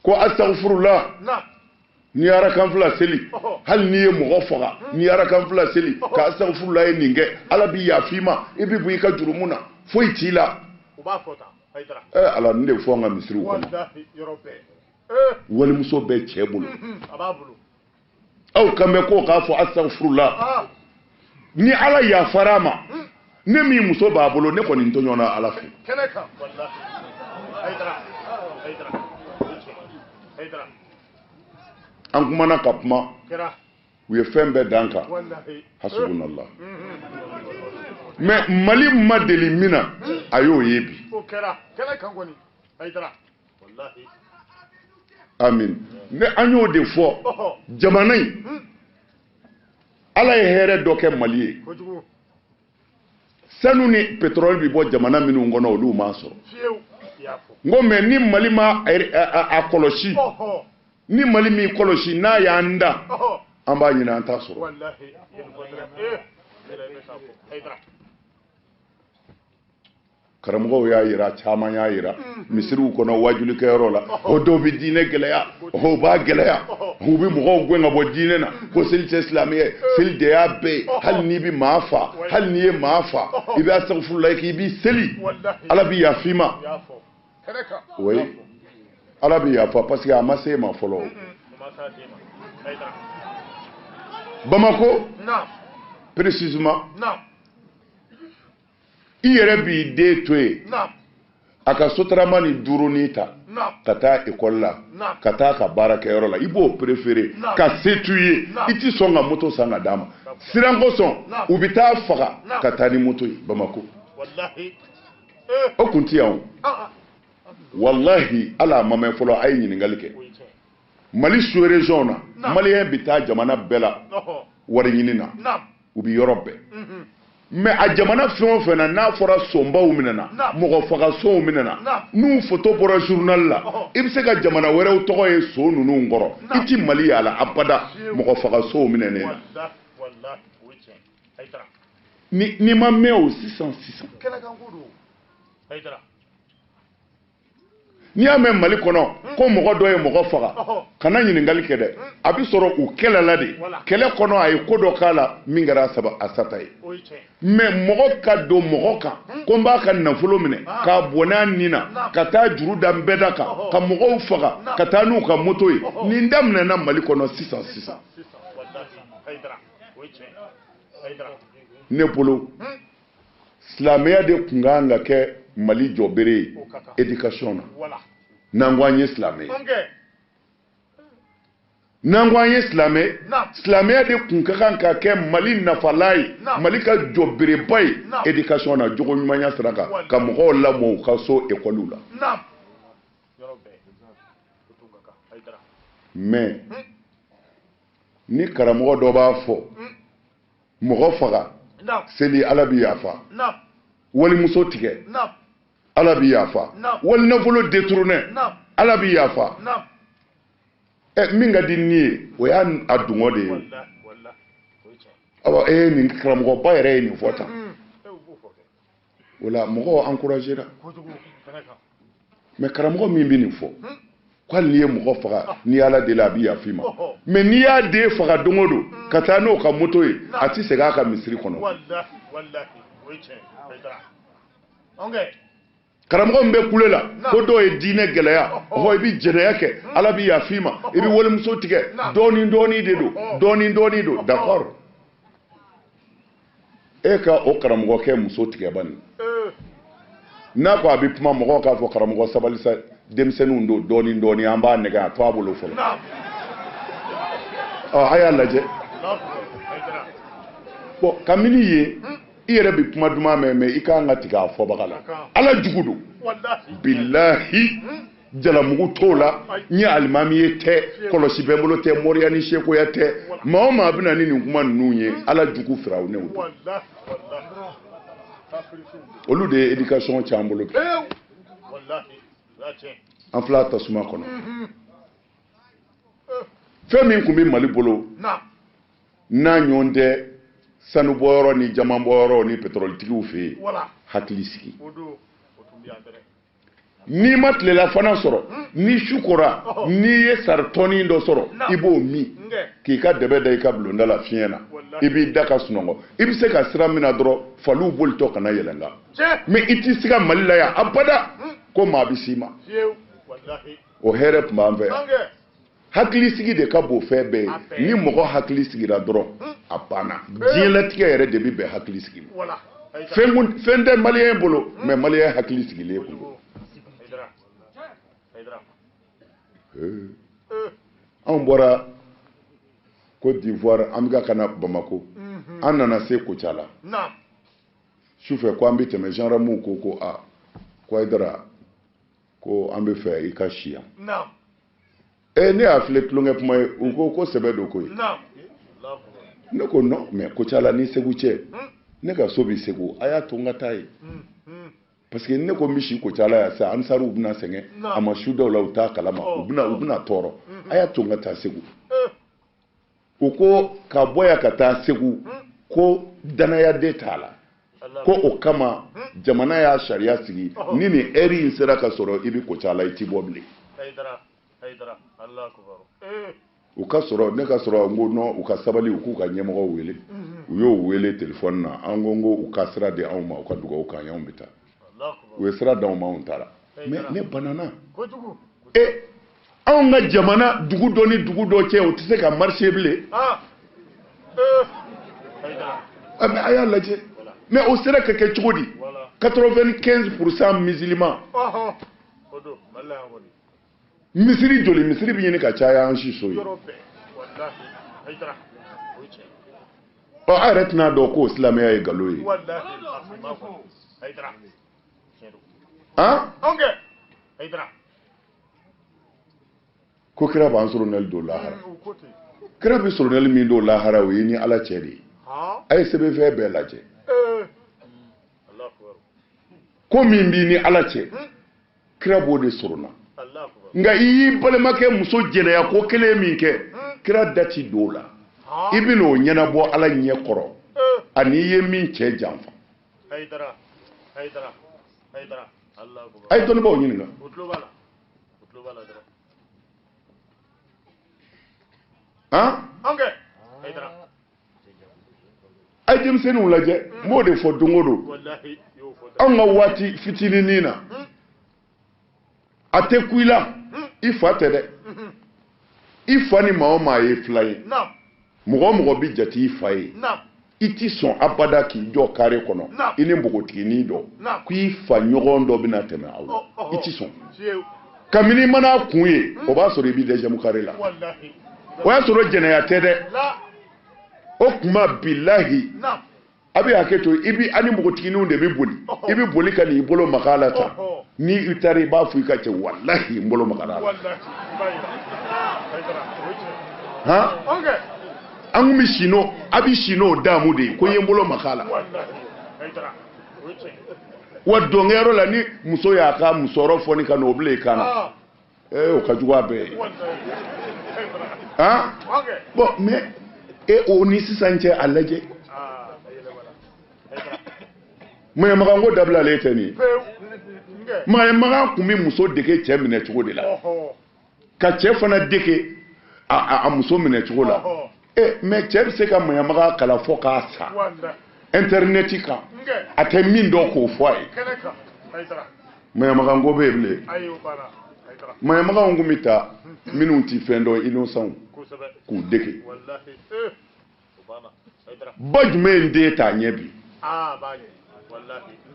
ko astaghfirullah ni ara kan fila seli hal ni ye mɔgɔ faga ni ara kan fila seli ka astaghfirullah ye nin kɛ ala bi yafi ma i bi bu i ka jurumu na foyi t'i la u b'a fɔ tan Haidara ala nin de fɔ an ka misiriw kɔnɔ wallahi yɔrɔ bɛɛ walimuso bɛ cɛ bolo a b'a bolo aw kan bɛ ko k'a fɔ astaghfirullah ni ala yafara ma ne min muso b'a bolo ne kɔni to ɲɔgɔnna ala fɛ kɛnɛ kan wallahi Haidara an kumana ka kuma kɛra u ye fɛn bɛɛ dan kan wallahi hasbunallah mais mali ma deli min na a y'o ye bi o kɛra kɛnɛ kan kɔni Haidara wallahi amin ne an y'o de fɔ jamana in ala ye hɛrɛ dɔ kɛ mali ye kojugu sanu ni pétrole bi bɔ jamana minnu kɔnɔ olu ma sɔrɔ fiyewu i y'a fɔ ngo mais ni mali ma a kɔlɔsi ni mali mi kɔlɔsi n'a y'an da an b'a ɲini an t'a sɔrɔ wallahi yɛrɛ bɛ k'a fɔ Haidara karamɔgɔw y'a yira caman y'a yira misiriw kɔnɔ wajulikɛyɔrɔ la o dɔw bɛ diinɛ gɛlɛya o b'a gɛlɛya u bɛ mɔgɔw gɛn ka bɔ diinɛ na ko seli tɛ silamɛya seli de y'a bɛɛ ye hali n'i bɛ maa fa hali n'i ye maa fa i bɛ astaghfirullah k'i b'i seli ala bɛ yafa i ma oui ala bɛ yafa parce que a ma se e ma fɔlɔ Bamako précisément i yɛrɛ b'i den to yen a ka sotarama ni duurunin ta ka taa école la ka taa ka baarakɛyɔrɔ la i b'o préféré ka se t'u ye i ti sɔn ka moto san ka d'a ma siran kosɔn u bɛ taa faga ka taa ni moto ye Bamako o kun ti yan o wallahi ala ma mɛn fɔlɔ a ye ɲininkali kɛ Mali sous-région na maliyɛn bɛ taa jamana bɛɛ la wari ɲini na u bɛ yɔrɔ bɛɛ mais a jamana fɛn o fɛn na n'a fɔra sonbaw minɛna mɔgɔ fagasow minɛna n'u photo bɔra journal la i bɛ se ka jamana wɛrɛw tɔgɔ ye so ninnu kɔrɔ i ti Mali y'a la abada mɔgɔ fagasow minɛnen na ni ma mɛn o sisan n'i y'a mɛn Mali kɔnɔ ko mɔgɔ dɔ ye mɔgɔ faga kana ɲininkali kɛ dɛ a bɛ sɔrɔ u kɛlɛla de kɛlɛ kɔnɔ a ye ko dɔ k'a la min kɛra a sata ye mais mɔgɔ ka don mɔgɔ kan ko n b'a ka nafolo minɛ k'a bɔn n'a nin na ka taa juru da n bɛɛ da kan ka mɔgɔw faga ka taa n'u ka moto ye nin daminɛna Mali kɔnɔ sisan ne bolo silamɛya de tun kan ka kɛ Mali jɔbere ye éducation na n'an ko an ye silamɛ n'an ko an ye silamɛya de tun ka kan ka kɛ Mali nafala ye Mali ka jɔbereba ye éducation na jogo ɲumanya sira kan ka mɔgɔw lamɔ u ka so école la mais ni karamɔgɔ dɔ b'a fɔ mɔgɔ faga seli ala bi yafa wali muso tigɛ ala bi yafa wali nafolo détourné ala bi yafa min ka di ni ye o y'a dungɔ de ye awa nin karamɔgɔba yɛrɛ ye nin fɔ tan o la mɔgɔw encouragera mais karamɔgɔ min bɛ nin fɔ ko hali n'i ye mɔgɔ faga ni ala deli a bɛ yafa i ma mais n'i y'a den faga don o don ka taa n'o ka moto ye a ti segin a ka misiri kɔnɔ karamɔgɔ min bɛ kule la ko dɔw ye diinɛ gɛlɛya ɔ i bɛ jɛnɛya kɛ ala bɛ yafa i ma i bɛ walimuso tigɛ dɔɔnin dɔɔnin de don d'accord e ka o karamɔgɔ kɛ muso tigɛ bani n'a ko a bɛ kuma mɔgɔw k'a fɔ karamɔgɔ sabali sa denmisɛnninw don dɔɔnin an b'a nɛgɛ a to a bolo fɔlɔ a y'a lajɛ bon kabini yen i yɛrɛ bɛ kuma duman mɛn mais i kan ka tigɛ a fɔbaga la ala jugu don bilahi jalamugu t'o la n ye alimami ye tɛ kɔlɔsi bɛ n bolo tɛ mɔriya ni sekoya tɛ maa o maa bɛ na ni nin kuma ninnu ye ala jugu firawunɛw don olu de ye éducation cɛ an bolo bi an filɛ tasuma kɔnɔ fɛn min tun bɛ Mali bolo n'a ɲɔgɔn tɛ sanubɔyɔrɔ ni jamanbɔyɔrɔ ni pétrolitigiw fɛ yen hakili sigi ni ma tilela fana sɔrɔ ni su kora n'i ye saritɔni dɔ sɔrɔ i b'o min k'i ka dɛbɛ da i ka bulonda la fiɲɛ na i b'i da ka sunɔgɔ i bɛ se ka sira min na dɔrɔn faliw bolitɔ kana yɛlɛnga mais i t'i se ka Mali la yan abada ko maa bɛ s'i ma o hɛrɛ tun b'an fɛ yan hakilisigi de ka bon fɛn bɛɛ ye ni mɔgɔ hakili sigira dɔrɔn a banna diɲɛlatigɛ yɛrɛ de bɛ bɛn hakilisigi ma fɛn tɛ maliyɛn bolo mais maliyɛn hakili sigilen bolo anw bɔra Côte d'Ivoire an bɛ ka na Bamako an nana se Kucala sufɛ ko an bɛ tɛmɛ gendarmew ko ko Haidara ko an bɛ fɛ i ka si yan ne y'a filɛ tulonkɛ kuma ye u ko sɛbɛ don ko ye ne ko non mais Kucala ni Segu cɛ ne ka so bɛ Segu a y'a to n ka taa ye parce que ne ko n bɛ si Kucala yan sisan Ansariw bɛna sɛgɛn a ma su dɔw la u t'a kalama u bɛna tɔɔrɔ a y'a to n ka taa Segu u ko ka bɔ yan ka taa Segu ko danayaden t'a la ko o kama jamana y'a sariya sigi ni nin heure in sera ka sɔrɔ i bɛ Kucala i t'i bɔ bilen u ka sɔrɔ ne ka sɔrɔ n ko non u ka sabali u k'u ka ɲɛmɔgɔ wele u y'o wele téléphone na an ko u ka sira di anw ma u ka dugawu k'an ye anw bɛ taa u ye sira d'anw ma anw taara mais ne banana anw ka jamana dugu dɔ ni dugu dɔ cɛ u tɛ se ka marcher bilen mais a y'a lajɛ mais o sera ka kɛ cogo di 95% musulmans misiri joli misiri bɛ ɲini ka caya an si so ye a yɛrɛ tɛna dɔn ko silamɛya ye nkalon ye ko kira b'an solonɛli don lahara kira bɛ solonɛli min don lahara o ye ni ala cɛ de ye a ye sɛbɛnfɛn bɛɛ lajɛ ko min b'i ni ala cɛ kira b'o de sorona nka i y'i balimakɛ muso jɛnɛya ko kelen min kɛ kira dati don la i bɛ n'o ɲɛnabɔ ala ɲɛ kɔrɔ ani i ye min cɛ janfa a ye dɔnnibaaw ɲininka a ye denmisɛnninw lajɛ n b'o de fɔ don o don anw ka waati fitininin na a tɛ ku i la i fa tɛ dɛ i fa ni maa o maa ye fila ye mɔgɔ o mɔgɔ bɛ jate i fa ye i tɛ sɔn abada k'i jɔ kare kɔnɔ i ni npogotiginin dɔ k'i fa ɲɔgɔn dɔ bɛna tɛmɛ aw la i tɛ sɔn kabini i mana kun ye o b'a sɔrɔ i bɛ dɛsɛmu kare la o y'a sɔrɔ jɛnɛya tɛ dɛ o tuma bilahi a bɛ hakɛ to i bɛ ani npogotigininw de bɛ boli i bɛ boli ka n'i bolo maga a la tan ni i taara i b'a fɔ i ka cɛ walahi n bolo magara a la an kun bɛ si n'o a bɛ si n'o daamu de ye ko n ye n bolo maga a la wa dɔnkɛyɔrɔ la ni muso y'a ka musɔrɔ fɔ ni ka na o bila i kan na o ka jugu a bɛɛ ye bon mais o ni sisan cɛ a lajɛ maɲamakan ko dabilalen tɛ nin ye maɲamakan kun bɛ muso dege cɛ minɛ cogo de la ka cɛ fana dege a muso minɛ cogo la mais cɛ bɛ se ka maɲamakan kalan fɔ k'a sa internet kan a tɛ min dɔn k'o fɔ a ye maɲamakan ko bɛ yen bilen maɲamakanw kun bɛ taa minnu tɛ fɛn dɔn innocents k'u dege ba jumɛn den t'a ɲɛ bi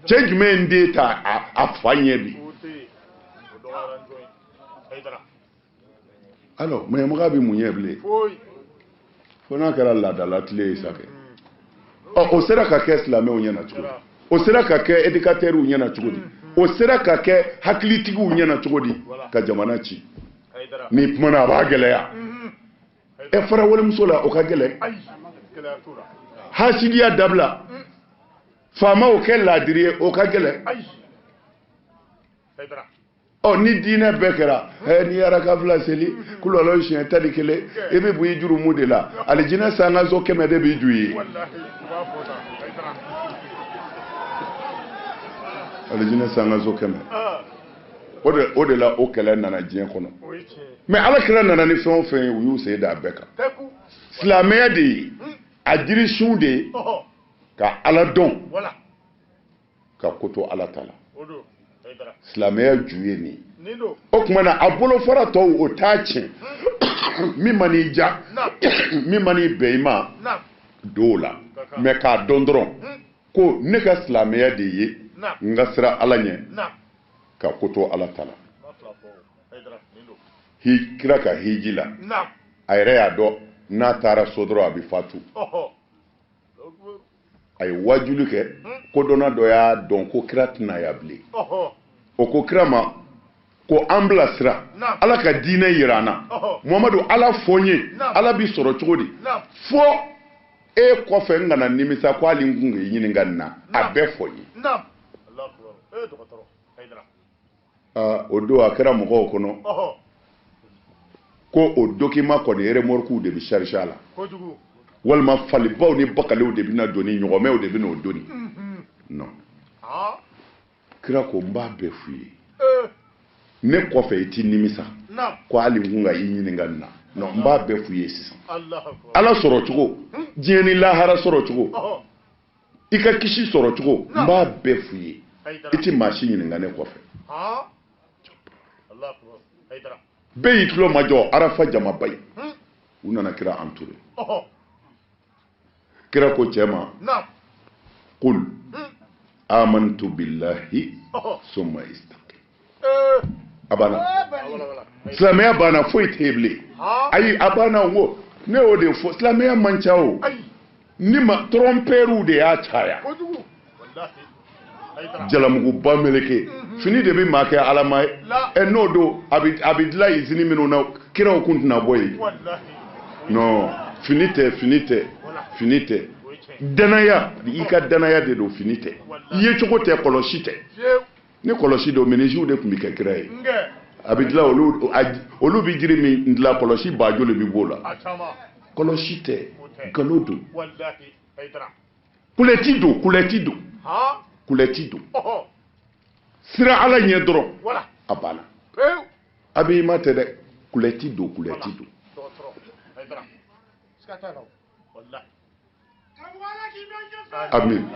cɛ jumɛn den t'a a fa ɲɛ bi alors maɲamakan bɛ mun ɲɛ bilen fo n'a kɛra laadala tile ye sa kɛ o sera ka kɛ silamɛw ɲɛna cogo di o sera ka kɛ éducateurs ɲɛna cogo di o sera ka kɛ hakilitigiw ɲɛna cogo di ka jamana ci ni kumana a b'a gɛlɛya fara walemuso la o ka gɛlɛn hasidiya dabila faamaw kɛ laadiri ye o ka gɛlɛn ni diinɛ bɛɛ kɛra n'i yɛrɛ ka fila seli kulɔlɔ siɲɛ 11 i bɛ bɔ i jurumu de la alijinɛ sangaso 100 de b'i ju ye alijinɛ sangaso 100 o de la o kɛlɛ nana diɲɛ kɔnɔ mais ala kira nana ni fɛn o fɛn ye u y'u sen da bɛɛ kan silamɛya de ye a jirisun de ye ka ala dɔn ka ko to ala ta la silamɛya ju ye nin o tuma na a bolofara tɔw o t'a tiɲɛ min ma n'i ja min ma n'i bɛn i ma don o la mais k'a dɔn dɔrɔn ko ne ka silamɛya de ye n ka sira ala ɲɛ ka ko to ala ta la kira ka hiji la a yɛrɛ y'a dɔn n'a taara so dɔrɔn a bɛ fatu a ye wajuli kɛ kodɔnna dɔ y'a dɔn ko kira tɛna ya bilen o ko kira ma ko an bila sira ala ka diinɛ yira an na muhamadu ala fɔ n ye ala bi sɔrɔ cogo di fo e kɔfɛ n kana nimisa ko hali n kun k'i ɲininka nin na a bɛɛ fɔ n ye o don a kɛra mɔgɔw kɔnɔ ko o document kɔni remorque de bi charger a la walima falibaw ni bakalew de bina doni ɲɔgɔmɛw de bina o doni non kira ko n b'a bɛɛ f'u ye ne kɔfɛ i ti nimisa ko hali n kun ka i ɲininka nin na non n b'a bɛɛ f'u ye sisan ala sɔrɔ cogo diɲɛ ni lahara sɔrɔ cogo i ka kisi sɔrɔ cogo n b'a bɛɛ f'u ye i ti maa si ɲininka ne kɔfɛ bɛɛ y'i tulo majɔ arafa jamaba ye u nana kira entouré kira ko cɛ ma qul amantu billahi summa istaqim a banna silamɛya banna foyi tɛ yen bilen ayi a banna ngo ne y'o de fɔ silamɛya man ca o ni ma tromperu de y'a caya jalamuguba meleke fini de bɛ maa kɛ alama ye n'o don a bɛ dilan izini minnu na kiraw kun tɛna bɔ yen non fini tɛ danaya i ka danaya de don fini tɛ i ye cogo tɛ kɔlɔsi tɛ ni kɔlɔsi don menuisier de tun bɛ kɛ kira ye a bɛ dilan olu bɛ jiri min dilan kɔlɔsi bajo de bɛ b'o la kɔlɔsi tɛ nkalon don kulɛti don sira ala ɲɛ dɔrɔn a banna a bɛ i ma tɛ dɛ kulɛti don amin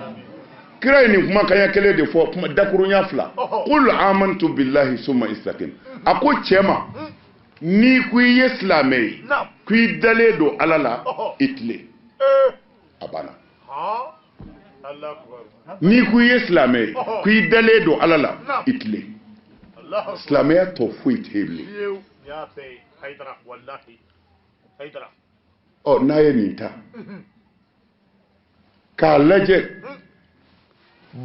kira ye nin kumakan kelen de fɔ dakurunya fila qul amantu billahi summa istaqim a ko cɛ ma ni ko i ye silamɛ ye ko i dalen don ala la i tile a banna ni ko i ye silamɛ ye ko i dalen don ala la i tile silamɛya tɔ foyi tɛ yen bilen n'a ye nin ta k'a lajɛ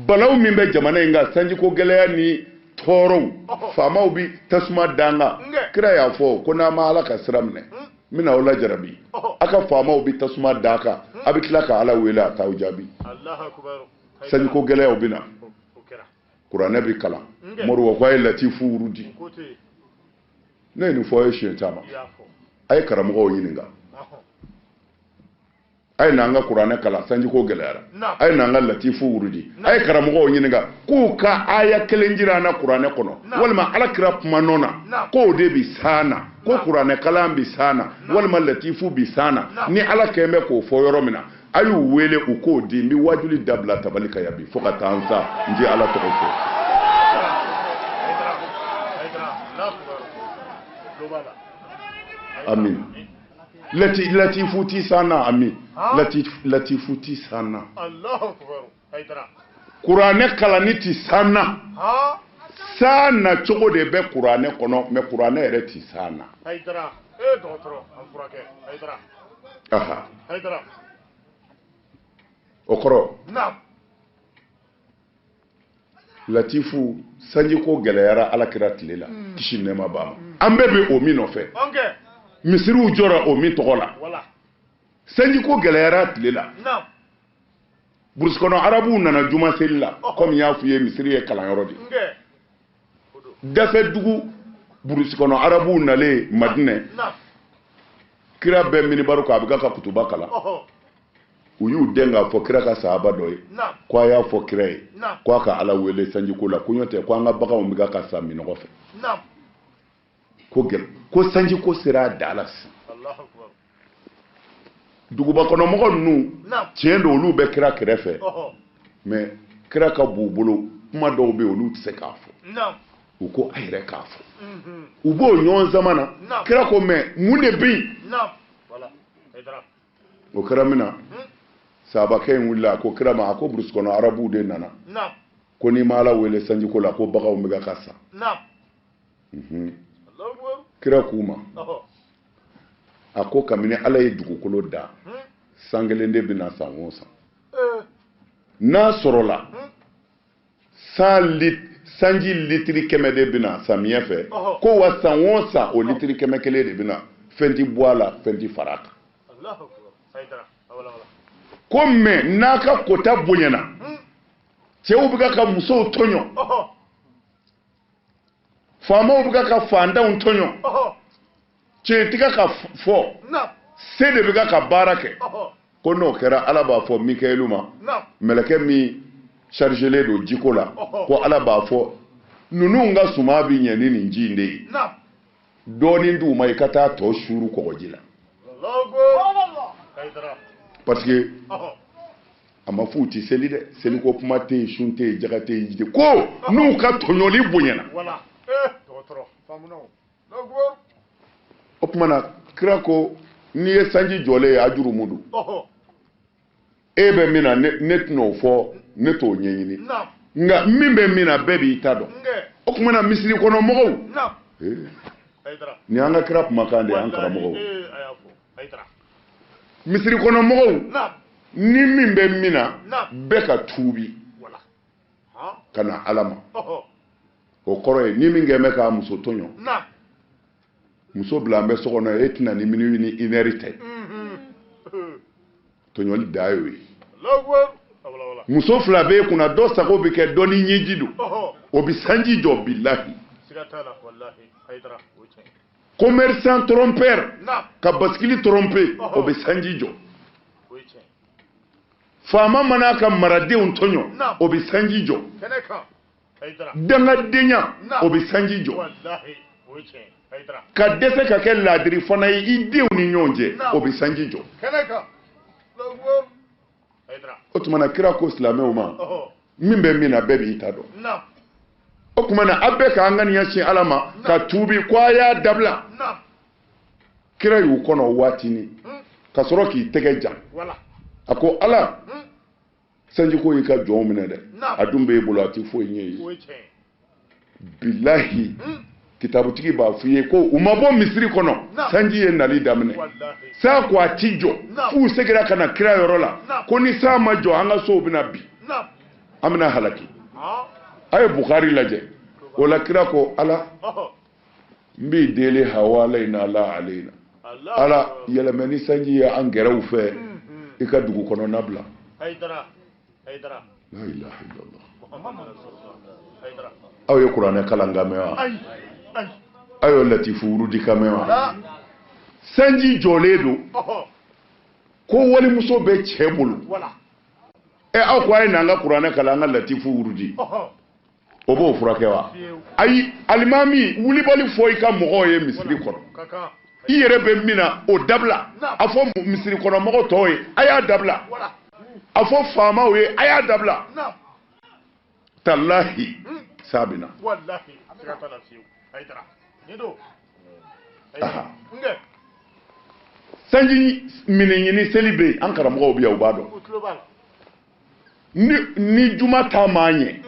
balaw min bɛ jamana in kan sanjiko gɛlɛya ni tɔɔrɔw faamaw bi tasuma dan kan kira y'a fɔ ko n'a ma ala ka sira minɛ n bɛna aw lajarabi a ka faamaw bi tasuma dan kan a bɛ tila ka ala wele a t'aw jaabi sanjiko gɛlɛyaw bɛ na kuranɛ bɛ kalan moriwa ko a ye latifu wurudi ne ye nin fɔ a ye siɲɛ caman a ye karamɔgɔw ɲininka a ye n'an ka kuranɛ kalan sanjiko gɛlɛyara a ye n'an ka latifu wurudi a ye karamɔgɔw ɲininka k'u ka aya kelen jira an na kuranɛ kɔnɔ walima alakira kuma nɔ na k'o de bi s'an na ko kuranɛ kalan bi s'an na walima latifu bi s'an na ni ala kɛn bɛ k'o fɔ yɔrɔ min na a y'u wele u k'o di n bɛ wajuli dabila tabali ka yan bi fo ka taa n sa n jɛ ala tɔgɔ fɔ. amin latifu ti sana amin latifu ti sana kuranɛ kalani ti sana sana cogo de bɛ kuranɛ kɔnɔ mais kuranɛ yɛrɛ ti sana aha o kɔrɔ latifu sanjiko gɛlɛyara alakira tile la kisi nɛma b'a ma an bɛɛ bɛ o min nɔfɛ misiriw jɔra o min tɔgɔ la sanjiko gɛlɛyara tile la burusi kɔnɔ arabuw nana juma seli la komi y'a f'i ye misiri ye kalanyɔrɔ de dafɛ dugu burusi kɔnɔ arabuw nalen madinɛ kira bɛ minibaru kan a bɛ ka kutuba kalan u y'u den k'a fɔ kira ka sahaba dɔ ye ko a y'a fɔ kira ye ko a ka ala wele sanjiko la ko ɲɔ tɛ ko an ka baganw bɛ ka sa minɔgɔ fɛ ko sanjiko sera a da la sisan duguba kɔnɔmɔgɔ ninnu tiɲɛ don olu bɛ kira kɛrɛfɛ mais kira ka b'u bolo kuma dɔw bɛ yen olu tɛ se k'a fɔ u ko a yɛrɛ k'a fɔ u b'o ɲɔgɔn zamana kira ko mais mun de bɛ yen o kɛra min na sahabakɛ in wulila a ko kira ma a ko burusi kɔnɔ arabuw de nana ko n'i ma ala wele sanjiko la ko baganw bɛ ka sa kira k'u ma a ko kabini ala ye dugukolo da san kelen de bɛna san o san n'a sɔrɔla sanji litiri 100 de bɛna samiyɛ fɛ ko wa san o san o litiri 100 de bɛna fɛn ti bɔ a la fɛn ti fara a kan ko mɛ n'a ka kota bonyana cɛw bɛ ka musow tɔɲɔ faamaw bɛ ka fantanw tɔɲɔ cɛntiga ka fɔ se de bɛ ka baara kɛ ko n'o kɛra ala b'a fɔ Mikaelu ma mɛlɛkɛ min chargelen don jiko la ko ala b'a fɔ ninnu ka suma bɛ ɲɛ ni nin ji in de ye dɔɔnin d'u ma i ka taa tɔ suuru kɔgɔji la parce que a ma f'u ti seli dɛ seliko kuma tɛ yen sun tɛ yen jaga tɛ yen jide ko n'u ka tɔɲɔli bonyana o tuma na kira ko n'i ye sanji jɔlen ye a juru mun don e bɛ min na ne tɛna o fɔ ne t'o ɲɛɲini nka min bɛ min na bɛɛ b'i ta dɔn o tuma na misiri kɔnɔ mɔgɔw ni an ka kira kumakan de an karamɔgɔw misiri kɔnɔ mɔgɔw ni min bɛ min na bɛɛ ka tuubi ka na ala ma o kɔrɔ ye ni min kɛ bɛ k'a muso tɔɲɔ muso bila an bɛ so kɔnɔ e tɛna ni minute ni une heure tɛ tɔɲɔli da y'o ye muso fila bɛ kunna dɔ sago bɛ kɛ dɔ ni ɲɛji don o bɛ sanji jɔ bilahi commerçant trompeur ka basikili tromper o bɛ sanji jɔ faama mana ka maradenw tɔɲɔ o bɛ sanji jɔ dangadenya o bɛ sanji jɔ ka dɛsɛ ka kɛ laadiri fana ye i denw ni ɲɔgɔn cɛ o bɛ sanji jɔ o tuma na kira ko silamɛw ma min bɛ min na bɛɛ b'i ta dɔn o tuma na a bɛɛ k'an ka ɲɛsin ala ma ka tuubi ko a y'a dabila kira y'u kɔnɔ waatini ka sɔrɔ k'i tɛgɛ jan a ko ala sanjiko y'i ka jɔnw minɛ dɛ a dun b'e bolo a tɛ foyi ɲɛ ye bilahi kitabutigi b'a f'i ye ko u ma bɔ misiri kɔnɔ sanji ye nali daminɛ saa ko a ti jɔ f'u segira ka na kira yɔrɔ la ko ni saa ma jɔ an ka sow bɛna bi an bɛna halaki a ye Bukhari lajɛ o la kira ko ala n b'i deli hawalayna la alayna ala yɛlɛmɛ ni sanji ye an gɛrɛw fɛ i ka dugu kɔnɔna bila la ilaha illallah aw ye kuranɛ kalan lamɛn wa aw ye latifu wurudi kamɛn wa sanji jɔlen don ko walimuso bɛ cɛ bolo aw ko a ye n'an ka kuranɛ kalan an ka latifu wurudi o b'o furakɛ wa ayi alimami wulibali fɔ i ka mɔgɔw ye misiri kɔnɔ i yɛrɛ bɛ min na o dabila a fɔ misiri kɔnɔ mɔgɔ tɔw ye a y'a dabila a fɔ faamaw ye a y'a dabila talahi sabina sanji minɛ ɲini seli bɛ yen an karamɔgɔw bɛ yan u b'a dɔn ni juma ta ma ɲɛ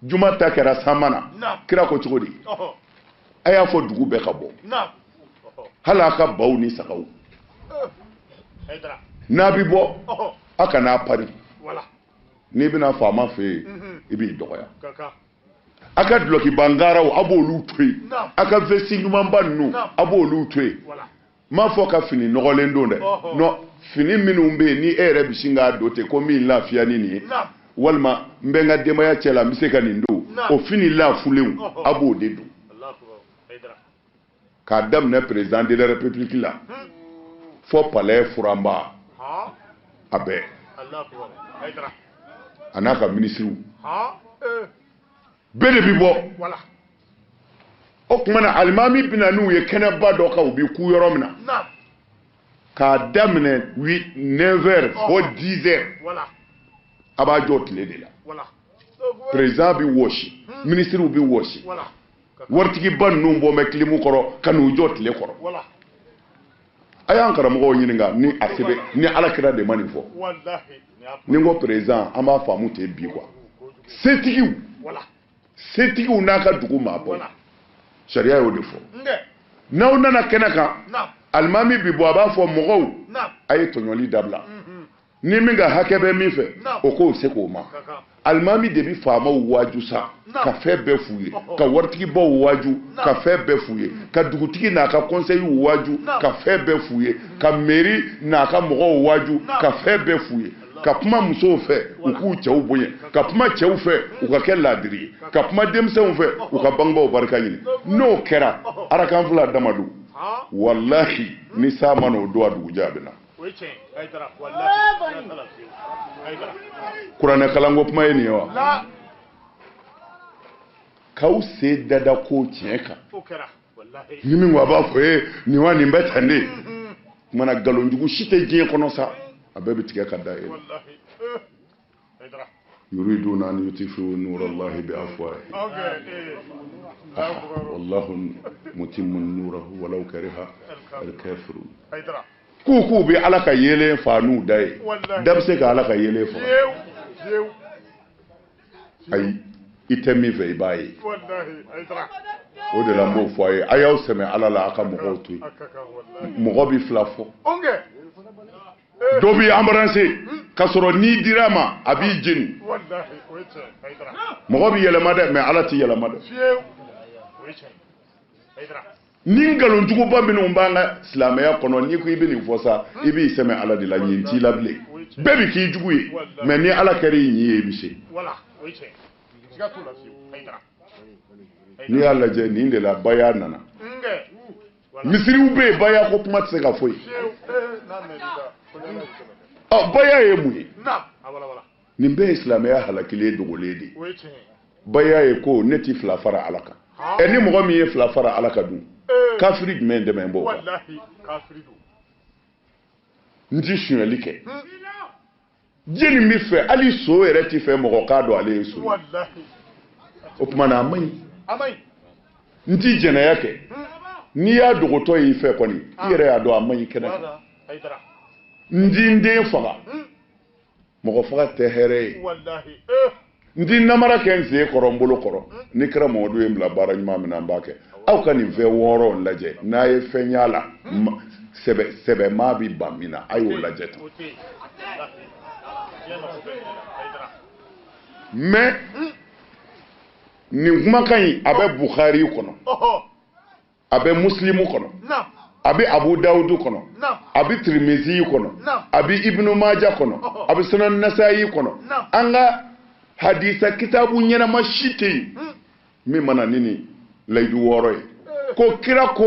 juma ta kɛra san mana kira ko cogo di a y'a fɔ dugu bɛɛ ka bɔ hali a ka baw ni sagaw n'a bɛ bɔ a kana pari n'i bɛna faama fɛ yen i b'i dɔgɔya a ka duloki bangaraw a b'olu to yen a ka vesti ɲumanba ninnu a b'olu to yen m'a fɔ ka fini nɔgɔlen don dɛ non fini minnu bɛ yen ni e yɛrɛ bɛ sin k'a don ten ko min lafiya ni nin ye walima n bɛ n ka denbaya cɛ la n bɛ se ka nin don o fini lafulenw a b'o de don k'a daminɛ président de la république la fɔ palais furanba a bɛɛ Allah akbar Haidara a n'a ka minisiriw ha bɛɛ de bi bɔ wala o tuma na alimami bɛna n'u ye kɛnɛba dɔ kan u bi ku yɔrɔ min na naam k'a daminɛ 9h fo 10h wala a b'a jɔ tile de la wala président bi wɔsi ministre bi wɔsi wala waritigiba ninnu bɔ mɛ kilimu kɔrɔ ka n'u jɔ tile kɔrɔ wala a y'an karamɔgɔw ɲininka ni a sɛbɛn ni alakira de ma nin fɔ wallahi ni n ko président an b'a faamu ten bi quoi setigiw wala setigiw n'a ka dugu maa bɔ wala sariya y'o de fɔ nge n'aw nana kɛnɛ kan naam alimami bi bɔ a b'a fɔ mɔgɔw naam a ye tɔɲɔli dabila ni min ka hakɛ bɛ min fɛ o k'o se k'o ma kaka alimami de bi faamaw waaju sa ka fɛn bɛɛ f'u ye ka waritigibaw waaju ka fɛn bɛɛ f'u ye ka dugutigi n'a ka conseil waaju ka fɛn bɛɛ f'u ye ka mairie n'a ka mɔgɔw waaju ka fɛn bɛɛ f'u ye ka kuma musow fɛ u k'u cɛw bonya ka kuma cɛw fɛ u ka kɛ laadiri ye ka kuma denmisɛnw fɛ u ka bangebaaw barika ɲini n'o kɛra arakan fila damadu wallahi ni sa ma n'o don a dugujɛ a bɛ na o ye tiɲɛ Haidara wallahi Haidara kuranɛ kalanko kuma ye nin ye wa la k'aw se dada ko tiɲɛ kan o kɛra wallahi ni min ko a b'a fɔ nin wa nin bɛ tan de kumana nkalonjugu si tɛ diɲɛ kɔnɔ sa a bɛɛ bɛ tigɛ ka da yɛlɛ wallahi Haidara yuriduna an yutfi'u nura Allahi bi afwahihim wallahu mutimmu nurahu walau kariha al-kafirun Haidara k'u bɛ ala ka yelen fa n'u da ye da bɛ se ka ala ka yelen fa ayi i tɛ min fɛ i b'a ye wallahi Haidara o de la n b'o fɔ a ye a y'aw sɛmɛ ala la a ka mɔgɔw to yen mɔgɔ bi fila fɔ onge dɔ b'i embrasser k'a sɔrɔ n'i dira a ma a b'i jeni wallahi o ye tiɲɛ Haidara mɔgɔ bi yɛlɛma dɛ mais ala t'i yɛlɛma dɛ fiyewu o ye tiɲɛ Haidara ni nkalonjuguba minnu b'an ka silamɛya kɔnɔ n'i ko i bɛ nin fɔ sa i b'i sɛmɛ ala de la ɲin t'i la bilen bɛɛ bi k'i jugu ye mais ni ala kɛra i ɲin ye i bi se wala o ye tiɲɛ siga t'o la fiyewu Haidara n'i y'a lajɛ nin de la baya nana nge misiriw bɛ yen baya ko kuma tɛ se ka fɔ yen fiyewu n'a mɛnna baya ye mun ye naam wala wala nin bɛɛ ye silamɛya halakilen dogolen de ye o ye tiɲɛ baya ye ko ne ti fila fara ala kan ni mɔgɔ min ye fila fara ala kan dun kafiri jumɛn dɛmɛ n b'o kan wallahi kafiri don n ti sonyali kɛ jeni min fɛ hali so yɛrɛ ti fɛ mɔgɔ k'a dɔn ale ye so ye wallahi o tuma na a man ɲi a man ɲi n ti jɛnɛya kɛ n'i y'a dogotɔ y'i fɛ kɔni i yɛrɛ y'a dɔn a man ɲi kɛnɛ kan Haidara n ti n den faga mɔgɔ faga tɛ hɛrɛ ye wallahi n ti namara kɛ n sen kɔrɔ n bolo kɔrɔ ni kɛra mɔgɔdɔ ye n bila baara ɲuman min na n b'a kɛ aw ka nin fɛn wɔɔrɔ lajɛ n'a ye fɛn y'a la sɛbɛmaa bi ban min na a y'o lajɛ tan mais nin kumakan in a bɛ Bukhari kɔnɔ a bɛ Muslimu kɔnɔ a bɛ Abu Dawudu kɔnɔ a bɛ Tirmizi kɔnɔ a bɛ Ibnu Maja kɔnɔ a bɛ Sunan Nasa'i kɔnɔ an ka hadisa kitabu ɲɛnama si tɛ yen min mana ni nin layidu wɔɔrɔ ye ko kira ko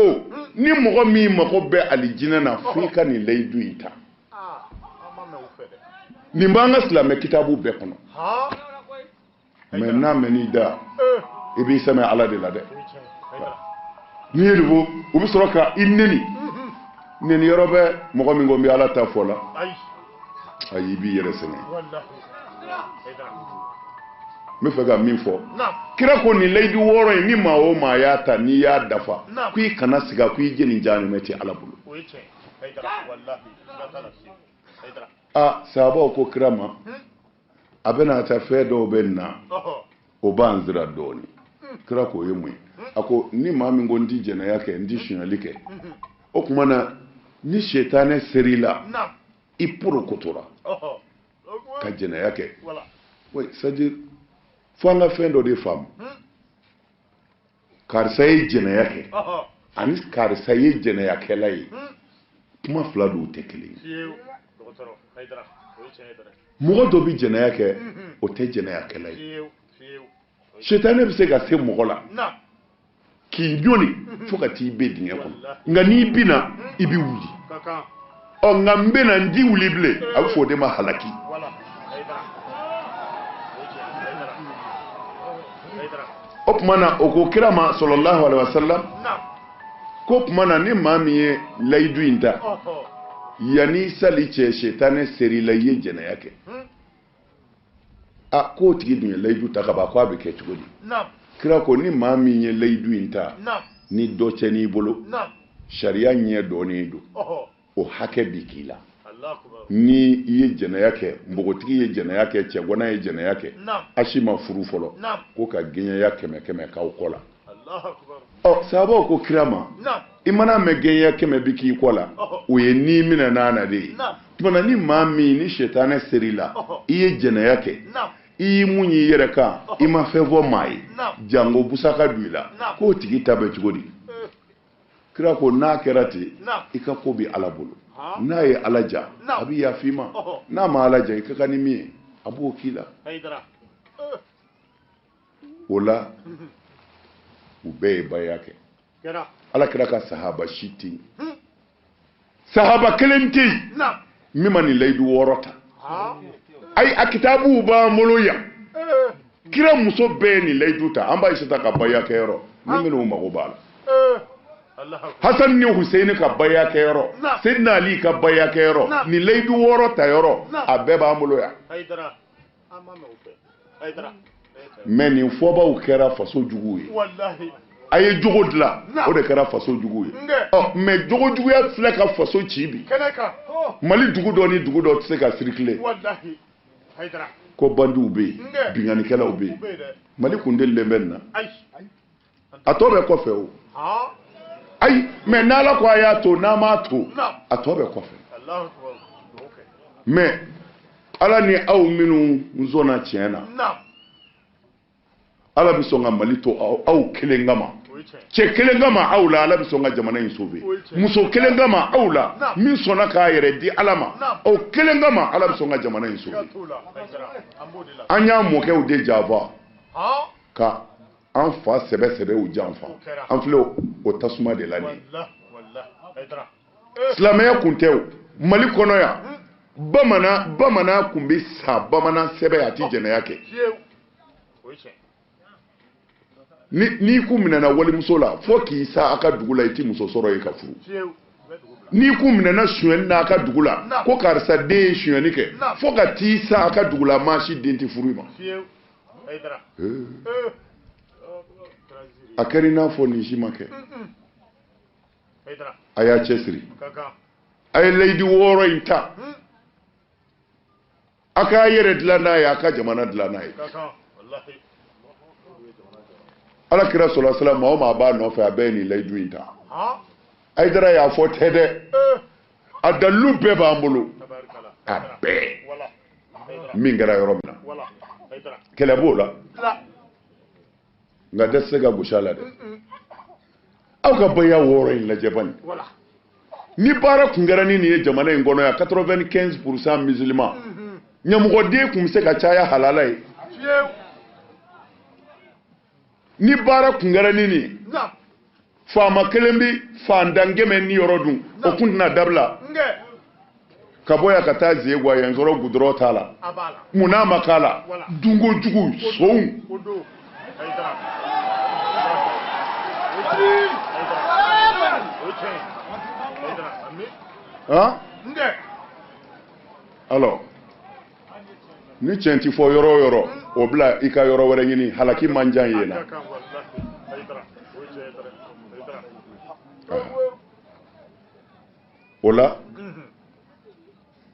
ni mɔgɔ min mago bɛ alijinɛ na f'i ka nin layidu in ta nin b'an ka silamɛ kitabu bɛɛ kɔnɔ mais n'a mɛn'i da i b'i sɛmɛ ala de la dɛ n'i ye nin fɔ u bɛ sɔrɔ ka i neni neni yɔrɔ bɛ mɔgɔ min ko n bɛ ala ta fɔ la ayi i b'i yɛrɛ sɛgɛn n bɛ fɛ ka min fɔ kira ko nin layidu wɔɔrɔ in ni maa o maa y'a ta n'i y'a dafa ko i kana sigi ko i jeni jahanɛmɛ tɛ ala bolo sahabaw ko kira ma a bɛna taa fɛn dɔw bɛ na o b'an sira dɔɔnin kira k'o ye mun ye a ko ni maa min ko n ti jɛnɛya kɛ n ti suɲɛli kɛ o tuma na ni setanɛ ser'i la i porokotora ka jɛnɛya kɛ c'est-à-dire fo an ka fɛn dɔ de faamu karisa ye jɛnɛya kɛ ani karisa ye jɛnɛyakɛla ye kuma fila dɔw tɛ kelen ye mɔgɔ dɔ bɛ jɛnɛya kɛ o tɛ jɛnɛyakɛla ye setanɛ bɛ se ka se mɔgɔ la k'i doni fo ka t'i bɛ dingɛ kɔnɔ nka n'i bina i bɛ wuli o ngambe na ndi wulible abu fode ma halaki wala haydara opmana oko kirama sallallahu alaihi wasallam nam ko opmana ni mamiye laidu inta oho yani sali ce shetane seri la ye jena yake a ko tigi dun laidu ta ba ko abe ke tugodi nam kira ko ni mamiye laidu inta nam ni do ni bolo nam sharia nye do ni do oho o hake bikila Allah akbar ni ye jena yake mbogotigi ye jena yake che gona ye jena yake nam ashima furu folo nam ko ka genya yake keme ka ukola Allah akbar o sabo ko kirama nam imana me genya keme biki kola o ye ni mina nana de nam tuma ni mami ni shetane serila iye jena yake nam i munyi yere ka ima fevo mai jango busaka duila ko tigi tabe tugodi kira ko na kerati ika ko bi alabulu na ye alaja abi ya fima na ma alaja ika kani mi abu kila haydara wala ube bayake kira ala kira ka sahaba shiti sahaba kelenti nam mimani laidu worota ha ai akitabu ba moloya kira muso be ni laiduta amba ishata ka bayake yoro miminu magobala Allah Hassan ni Hussein ka bayake yoro Sayyidina Ali ka bayake yoro ni laidu worota yoro abeba moloya haydara amma me upe haydara meni foba ukera faso juguye wallahi aye jogo dila o de kɛra faso jugu ye mais jogo juguya filɛ ka faso ci bi kɛnɛka mali dugu dɔ ni dugu dɔ tɛ se ka circuler wallahi haydara ko bandiw bɛ yen binganikɛlaw bɛ yen mali kun delilen bɛ nin na ayi a tɔ bɛ kɔfɛ o ayi mais n'ala ko a y'a to n'a m'a to a tɔ bɛ kɔfɛ Allahu akbar okay mais ala ni aw minnu n sɔnna tiɲɛ na ala bɛ sɔn ka mali to aw kelen kama cɛ kelen kama aw la ala bɛ sɔn ka jamana in sauver muso kelen kama aw la min sɔnna k'a yɛrɛ di ala ma aw kelen kama ala bɛ sɔn ka jamana in sauver an y'a mɔkɛw de janfa ka an fa sɛbɛ janfa an filɛ o tasuma de la nin silamɛya kun tɛ o mali kɔnɔ yan bamanan kun bɛ sa bamanan sɛbɛ a tɛ jɛnɛya kɛ ni ku minɛna walimuso la fo k'i sa a ka dugu la i ti muso sɔrɔ ye ka furu ni ku minɛna suyɛni na a ka dugu la ko karisa den ye suyɛni kɛ fo ka t'i sa a ka dugu la maa si den ti furu i ma a kɛra i n'a fɔ nin si ma kɛ a y'a cɛsiri a ye layidu 6 in ta a k'a yɛrɛ dilan n'a ye a ka jamana dilan n'a ye ala kira sallallahu alaihi wasallam o ma ba nɔfɛ a bɛɛ ni layidu in ta Haidara y'a fɔ tɛ dɛ a dalilu bɛɛ b'an bolo a bɛɛ min kɛra yɔrɔ min na kɛlɛ b'o la nka dɛ tɛ se ka gosi a la dɛ aw ka baya 6 in lajɛ bani ni baara kun kɛra ni nin ye jamana in kɔnɔ yan 95% musulman ɲɛmɔgɔden kun bɛ se ka caya halala ye ni baara kun kɛra ni nin faama kelen bi fandan gɛmɛ ni yɔrɔ dun o kun tɛna dabila ka bɔ yan ka taa zie gwa yan sɔrɔ gudɔrɔ t'a la mun n'a ma k'a la dunko jugu sonw alors ni tiɲɛ ti fɔ yɔrɔ o yɔrɔ o bila i ka yɔrɔ wɛrɛ ɲini halaki man jan yen na o la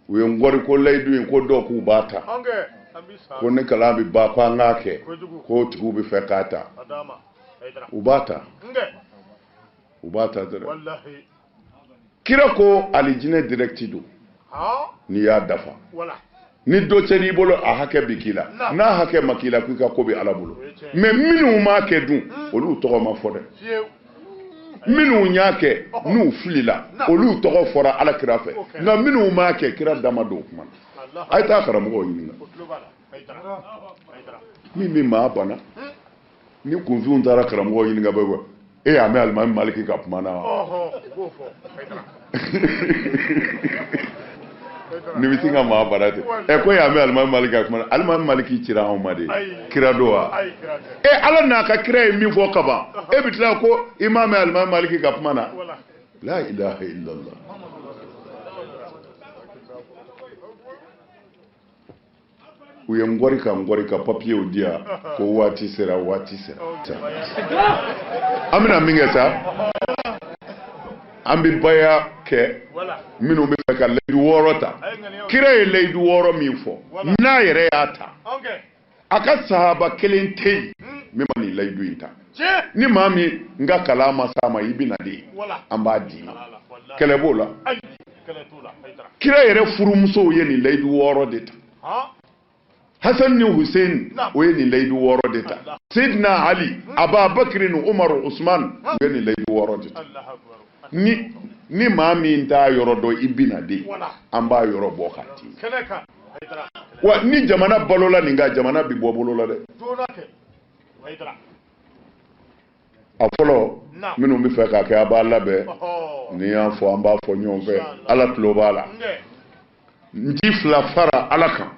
u ye ngɔri ko layidu in ko dɔw k'u b'a ta ko ni kalan bɛ ban ko an k'a kɛ ko tigiw bɛ fɛ k'a ta u b'a ta dɛrɛ kira ko alijinɛ direct don n'i y'a dafa ni dɔ cɛ n'i bolo a hakɛ bɛ k'i la n'a hakɛ ma k'i la k'i ka ko bɛ ala bolo mais minnu m'a kɛ dun olu tɔgɔ ma fɔ dɛ minnu y'a kɛ n'u filila olu tɔgɔ fɔra ala kira fɛ nka minnu m'a kɛ kira dama don o kuma na a ye taa karamɔgɔw ɲininka min bɛ maa bana ni kunfinw taara karamɔgɔw ɲininka bɛ e y'a mɛn alimami maliki ka kuma na ni bɛ sin ka maa bara ten ko y'a mɛn alimami maliki ka kuma na alimami maliki cira anw ma de kira do wa ala n'a ka kira ye min fɔ ka ban e bɛ tila ko i m'a mɛn alimami maliki ka kuma na la ilaha illallah u ye ngɔri ka papiyew di yan ko waati sera an bɛna min kɛ sa an bɛ baya kɛ minnu bɛ fɛ ka layidu 6 ta kira ye layidu 6 min fɔ n'a yɛrɛ y'a ta a ka sahaba kelen tɛ yen min ma nin layidu in ta ni maa min n ka kalan ma s'a ma i bɛ na de an b'a d'i ma kɛlɛ b'o la kira yɛrɛ furumusow ye nin layidu 6 de ta Hassan ni Hussein o ye nin layidu 6 de ta Sidna Ali Abubakar ni Umar Usman o ye nin layidu 6 de ta ni maa min t'a yɔrɔ dɔn i bɛna de an b'a yɔrɔ bɔ k'a di wa ni jamana balola nin ka jamana bi bɔ bolo la dɛ a fɔlɔ minnu bɛ fɛ k'a kɛ a b'a labɛn ni y'a fɔ an b'a fɔ ɲɔgɔn fɛ ala tulo b'a la n ti 2 fara ala kan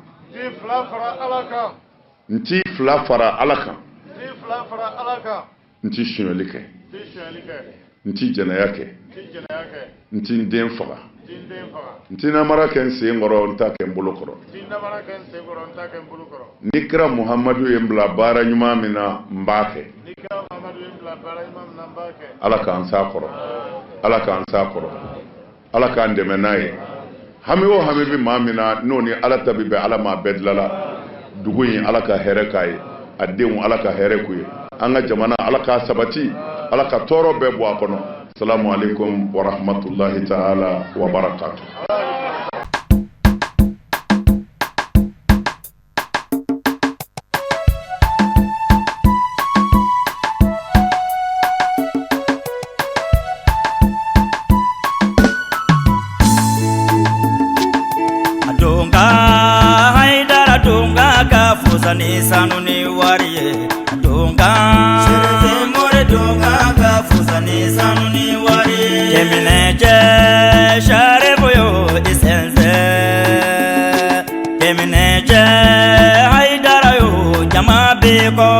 n ti 2 fara ala kan n ti suɲɛli kɛ n ti jɛnɛya kɛ n ti n den faga n ti namara kɛ n sen kɔrɔ n t'a kɛ n bolo kɔrɔ ni kira muhamadu ye n bila baara ɲuman min na n b'a kɛ ala k'an s'a kɔrɔ ala k'an s'a kɔrɔ ala k'an dɛmɛ n'a ye hami o hami bɛ maa min na n'o ni ala ta bɛ bɛn ala ma bɛɛ dilala dugu in ala ka hɛrɛ k'a ye a denw ala ka hɛrɛ k'u ye an ka jamana ala k'a sabati ala ka tɔɔrɔ bɛɛ bɔ a kɔnɔ salamu alaikum wa rahmatullahi ta'ala wa barakatuh Fuzani sanu ni wariye donga shereze more donga ka fuzani sanu ni wariye kemine je sharefu yo isenze kemine je haidara yo jama beko